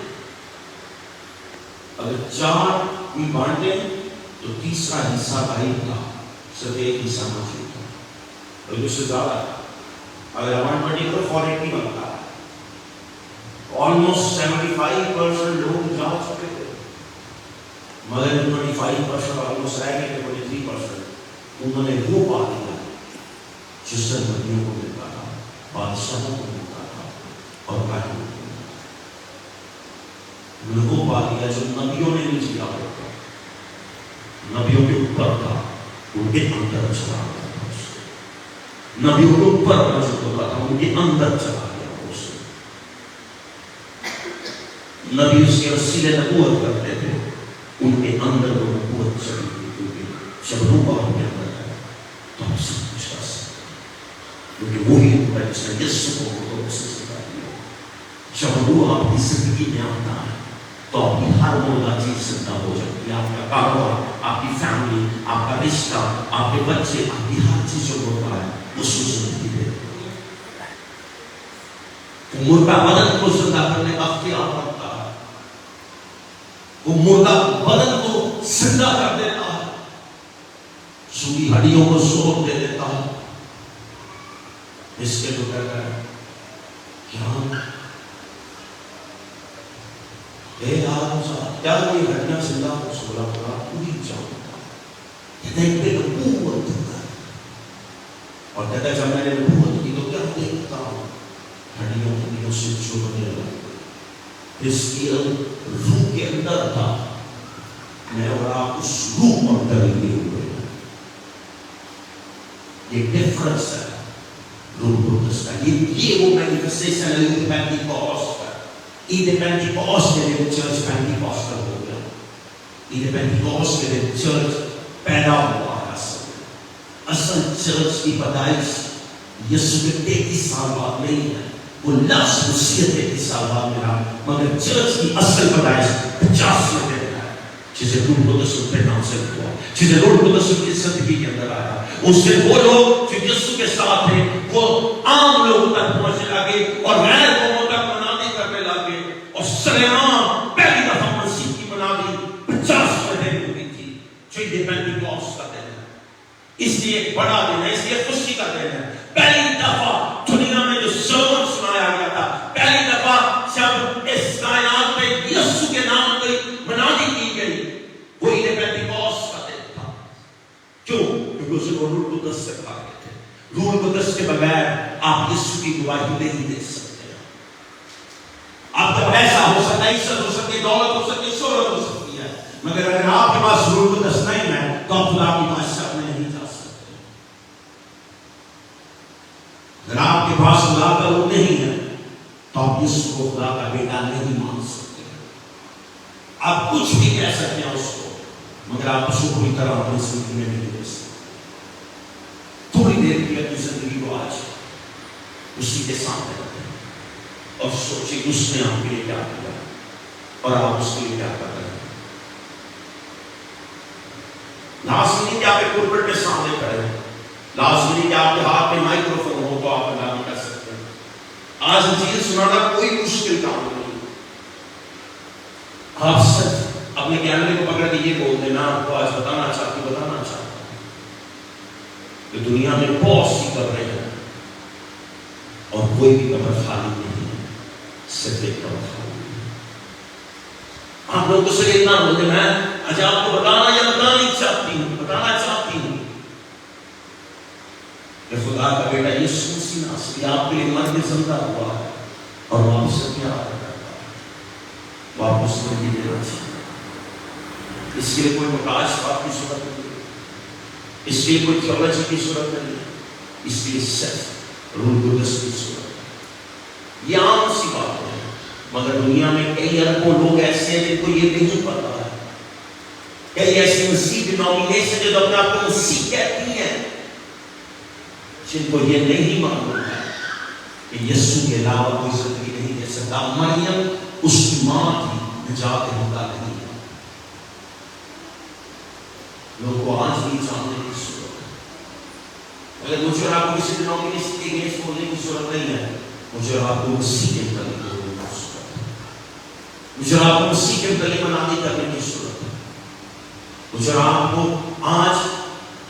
اگر 4 بھی بانٹے تو تیسرا حصہ بھائی تھا، صرف ایک حصہ موجود تھا، اور اس سے زیادہ اگر 120 کو 480 بنتا ہے، almost 75% لوگ جا چکے تھے، مگر 25% almost رہ گئے تھے، 23% انہوں نے وہ پا لیا جو سرمدیوں کو ملتا تھا، بادشاہوں کو ملتا تھا، اور بھائیوں کو انہوں نے وہ پا لیا جو نبیوں نے نہیں جیا ہوتا، نبیوں کے اوپر تھا، ان کے اندر چلا گیا تھا، نبیوں کے اوپر موجود ہوتا تھا، ان کے اندر چلا گیا اس نبی اس کے وسیلے نبوت کرتے تھے، ان کے اندر وہ نبوت چلی تھی، کیونکہ جب روح آپ کے اندر ہے تو آپ سب کچھ کر سکتے ہیں، کیونکہ وہی روح ہے جس نے یسوع کو مردوں سے زندہ کیا۔ جب روح آپ کی زندگی میں آتا ہے تو آپ کی ہر مردہ چیز زندہ ہو جاتی ہے، آپ کا کاروبار، آپ کی فیملی، آپ کا رشتہ، آپ کے بچے، آپ کی ہر چیز جو ہوتا ہے اس کو زندگی دے دیتا ہے۔ وہ مردہ بدن کو زندہ کرنے کا اختیار رکھتا ہے، وہ مردہ بدن کو زندہ کر دیتا ہے، سوئی ہڈیوں کو زور دے دیتا ہے۔ اس کے تو کہتا ہے کیا اے آدم صاحب، کیا کوئی ہڈیاں زندہ ہو سولا ہوگا؟ پوری جانتا کہتے ہیں کہ نبوت ہے، اور کہتا ہے جب میں نے نبوت کی تو کیا دیکھتا ہوں؟ ہڈیوں سے چوبنے لگا، اس کی روح کے اندر تھا، میں اور آپ اس روح پر ڈلے ہوئے۔ یہ ڈفرنس ہے روح قدس کا، یہ وہ مینیفیسٹیشن ہے عید پینٹیکوسٹ کا۔ عید پینٹیکوسٹ کے دن چرچ پینٹیکوسٹل ہو گیا، عید پینٹیکوسٹ کے دن چرچ پیدا ہوا۔ اصل چرچ کی پیدائش یسوع کے 33 سال بعد نہیں ہے، وہ لفظ مسیح 33 سال بعد ملا، مگر چرچ کی اصل پیدائش 50 میں دیتا ہے، جسے روح قدس کے نام سے ہوا، جسے روح قدس کی زندگی کے اندر آیا۔ اس سے وہ لوگ جو یسوع کے ساتھ تھے وہ عام لوگوں تک پہنچنے لگے اور غیر قوموں تک منادی کرنے لگے، اور سرعام پہلی دفعہ مسیح کی منادی 50 میں دن ہوئی تھی، جو عید پینٹیکوسٹ کا دن ہے۔ اس لیے ایک بڑا دن ہے، اس لیے خوشی کا دن ہے۔ پہلی دفعہ دنیا میں جو سرمن سنایا گیا تھا، پہلی دفعہ جب اس کائنات میں یسوع کے نام کی منادی کی گئی، وہ عید پینتیکوست کا دن تھا۔ کیوں؟ کیونکہ اسے وہ روح قدس سے بھاگے تھے۔ روح قدس کے بغیر آپ یسوع کی گواہی نہیں دے سکتے۔ آپ کا پیسہ ہو سکتا ہے، عزت ہو سکتی ہے، دولت ہو سکتی ہے، شہرت ہو سکتی ہے، مگر اگر آپ کے پاس روح قدس نہیں ہے تو آپ خدا کی بادشاہ میں نہیں جا سکتے۔ اگر آپ کے پاس خدا کا روح نہیں ہے تو آپ یسوع کو خدا کا بیٹا نہیں مان سکتے۔ آپ کچھ بھی کہہ سکتے ہیں اس کو، مگر آپ اس کو پوری طرح اپنی زندگی میں نہیں دے سکتے۔ تھوڑی دیر کی اپنی زندگی کو آج اسی کے سامنے رکھیں اور سوچیں اس نے آپ کے لیے کیا کیا اور آپ اس کے لیے کیا کر رہے ہیں۔ لازمی نہیں کہ آپ ایک پلپٹ کے سامنے کھڑے ہیں، لازمی نہیں کہ آپ کے ہاتھ میں مائکروفون ہو تو آپ ادا نہیں کر سکتے ہیں۔ آج چیز سنانا کوئی مشکل کام نہیں۔ آپ سچ اپنے کیمرے کو پکڑ کے یہ بول دینا، آپ کو آج بتانا چاہتا ہوں کہ دنیا میں بہت سی قبریں ہیں اور کوئی بھی قبر خالی نہیں ہے، صرف ایک قبر خالی ہے۔ آپ لوگ کو صرف اتنا بولتے میں آج آپ کو بتانا یا بتانا چاہتی ہوں کہ خدا کا بیٹا یسوع مسیح ناصری آپ کے لیے مر کے زندہ ہوا ہے اور وہ آپ سے پیار کرتا ہے، وہ آپ کو زندگی دینا چاہتا ہے۔ اس کے لیے کوئی مکاش بات کی ضرورت نہیں ہے، اس لیے کوئی تھیولوجی کی ضرورت نہیں ہے، اس لیے صرف روح قدس کی ضرورت ہے۔ یہ عام سی بات ہے، مگر دنیا میں کئی اربوں لوگ ایسے ہیں جن کو یہ نہیں پتا ہے۔ کئی ایسی مسیح ڈینومینیشن جو اپنے آپ کو مسیح کہتی ہیں، جن کو یہ نہیں معلوم ہے کہ یسوع کے علاوہ کوئی زندگی نہیں دے سکتا۔ مریم اس کی ماں تھی، نجات دہندہ نہیں ہے۔ لوگوں کو آج بھی جاننے کی ضرورت ہے۔ اگر مجھے اور آپ کو کسی ڈینومینیشن کے اگینسٹ بولنے کی ضرورت نہیں ہے، مجھے اور آپ کو مسیح کے متعلق بولنے کی ضرورت ہے۔ مجھے اور آپ کو مسیح کے متعلق منادی کرنے کی ضرورت ہے۔ مجھے اور آپ کو آج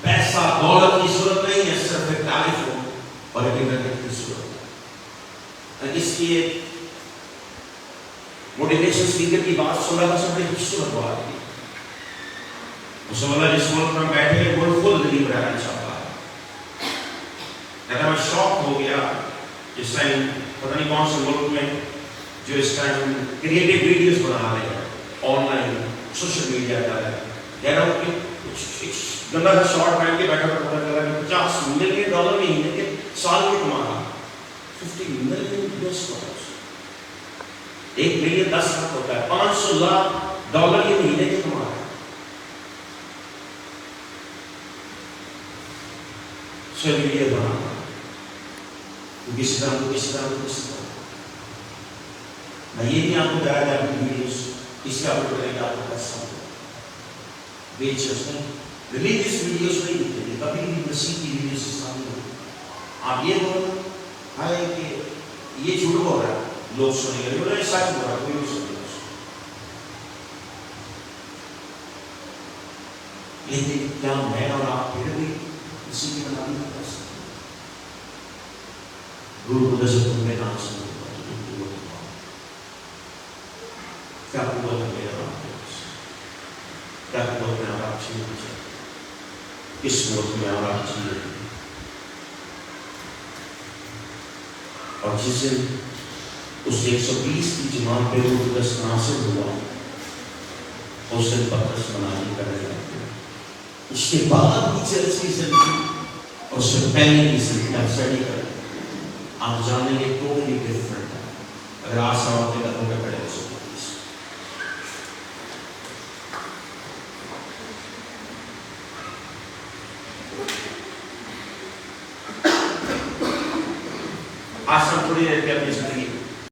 پیسہ دولت کی ضرورت نہیں ہے، صرف ایک ٹیلی فون اور ایک انٹرنیٹ کی ضرورت ہے۔ اس لیے موٹیویشن اسپیکر کی بات سن رہا تھا، سب نے خوبصورت بات کی۔ اس والا جس ملک میں بیٹھے ہیں وہ خود غریب رہنا چاہتا ہے۔ کہتا میں شوق ہو گیا اس ٹائم پتہ نہیں کون سے ملک میں جو اس ٹائم کریٹیو ویڈیوز بنا رہے ہیں آن لائن سوشل میڈیا کا ہے، کہہ رہا ہوں کہ گندا سا شارٹ پہن کے بیٹھا پتا چلا کہ $50 ملین مہینے کے سال میں کما رہا، $50 ملین۔ ایک ملین 10 لاکھ ہوتا ہے، $500 لاکھ یہ مہینے کی کما رہا ہے. سوشل میڈیا بنا کسی طرح کو کسی طرح کو کسی طرح. میں یہ نہیں آپ کو بتایا تھا کہ ویڈیوز اس کا آپ کو کرے گا، آپ کو پیسہ بیچ اس میں ریلیجیس ویڈیوز نہیں دیتے ہیں، کبھی بھی مسیح کی ویڈیوز سامنے ہوتی. آپ یہ بولو ہے کہ یہ جھوٹ بول رہا ہے، لوگ سنیں گے، بولے سچ بول رہا ہے، کوئی نہیں سنے گا. لیکن کیا میں اور آپ پھر بھی اسی کی بنا نہیں کر سکتے؟ روح القدس سے تم میں نام سنو کیا قوت ہے میرا آپ کے پاس؟ کیا قوت میں آپ چاہیے مجھے؟ کس قوت میں آپ چاہیے؟ اور جس دن اس 120 کی جماعت پہ روح القدس ناصر ہوا، اس دن پترس مناظر کرنے لگے. اس کے بعد بھی چرچ کی زندگی اور اس سے پہلے کی زندگی آپ اسٹڈی کریں، آپ جانیں گے ٹوٹلی ڈفرنٹ ہے. اگر آج سوال کے قدم پہ کھڑے ہو سکتے آج ہم تھوڑی دیر کے اپنی زندگی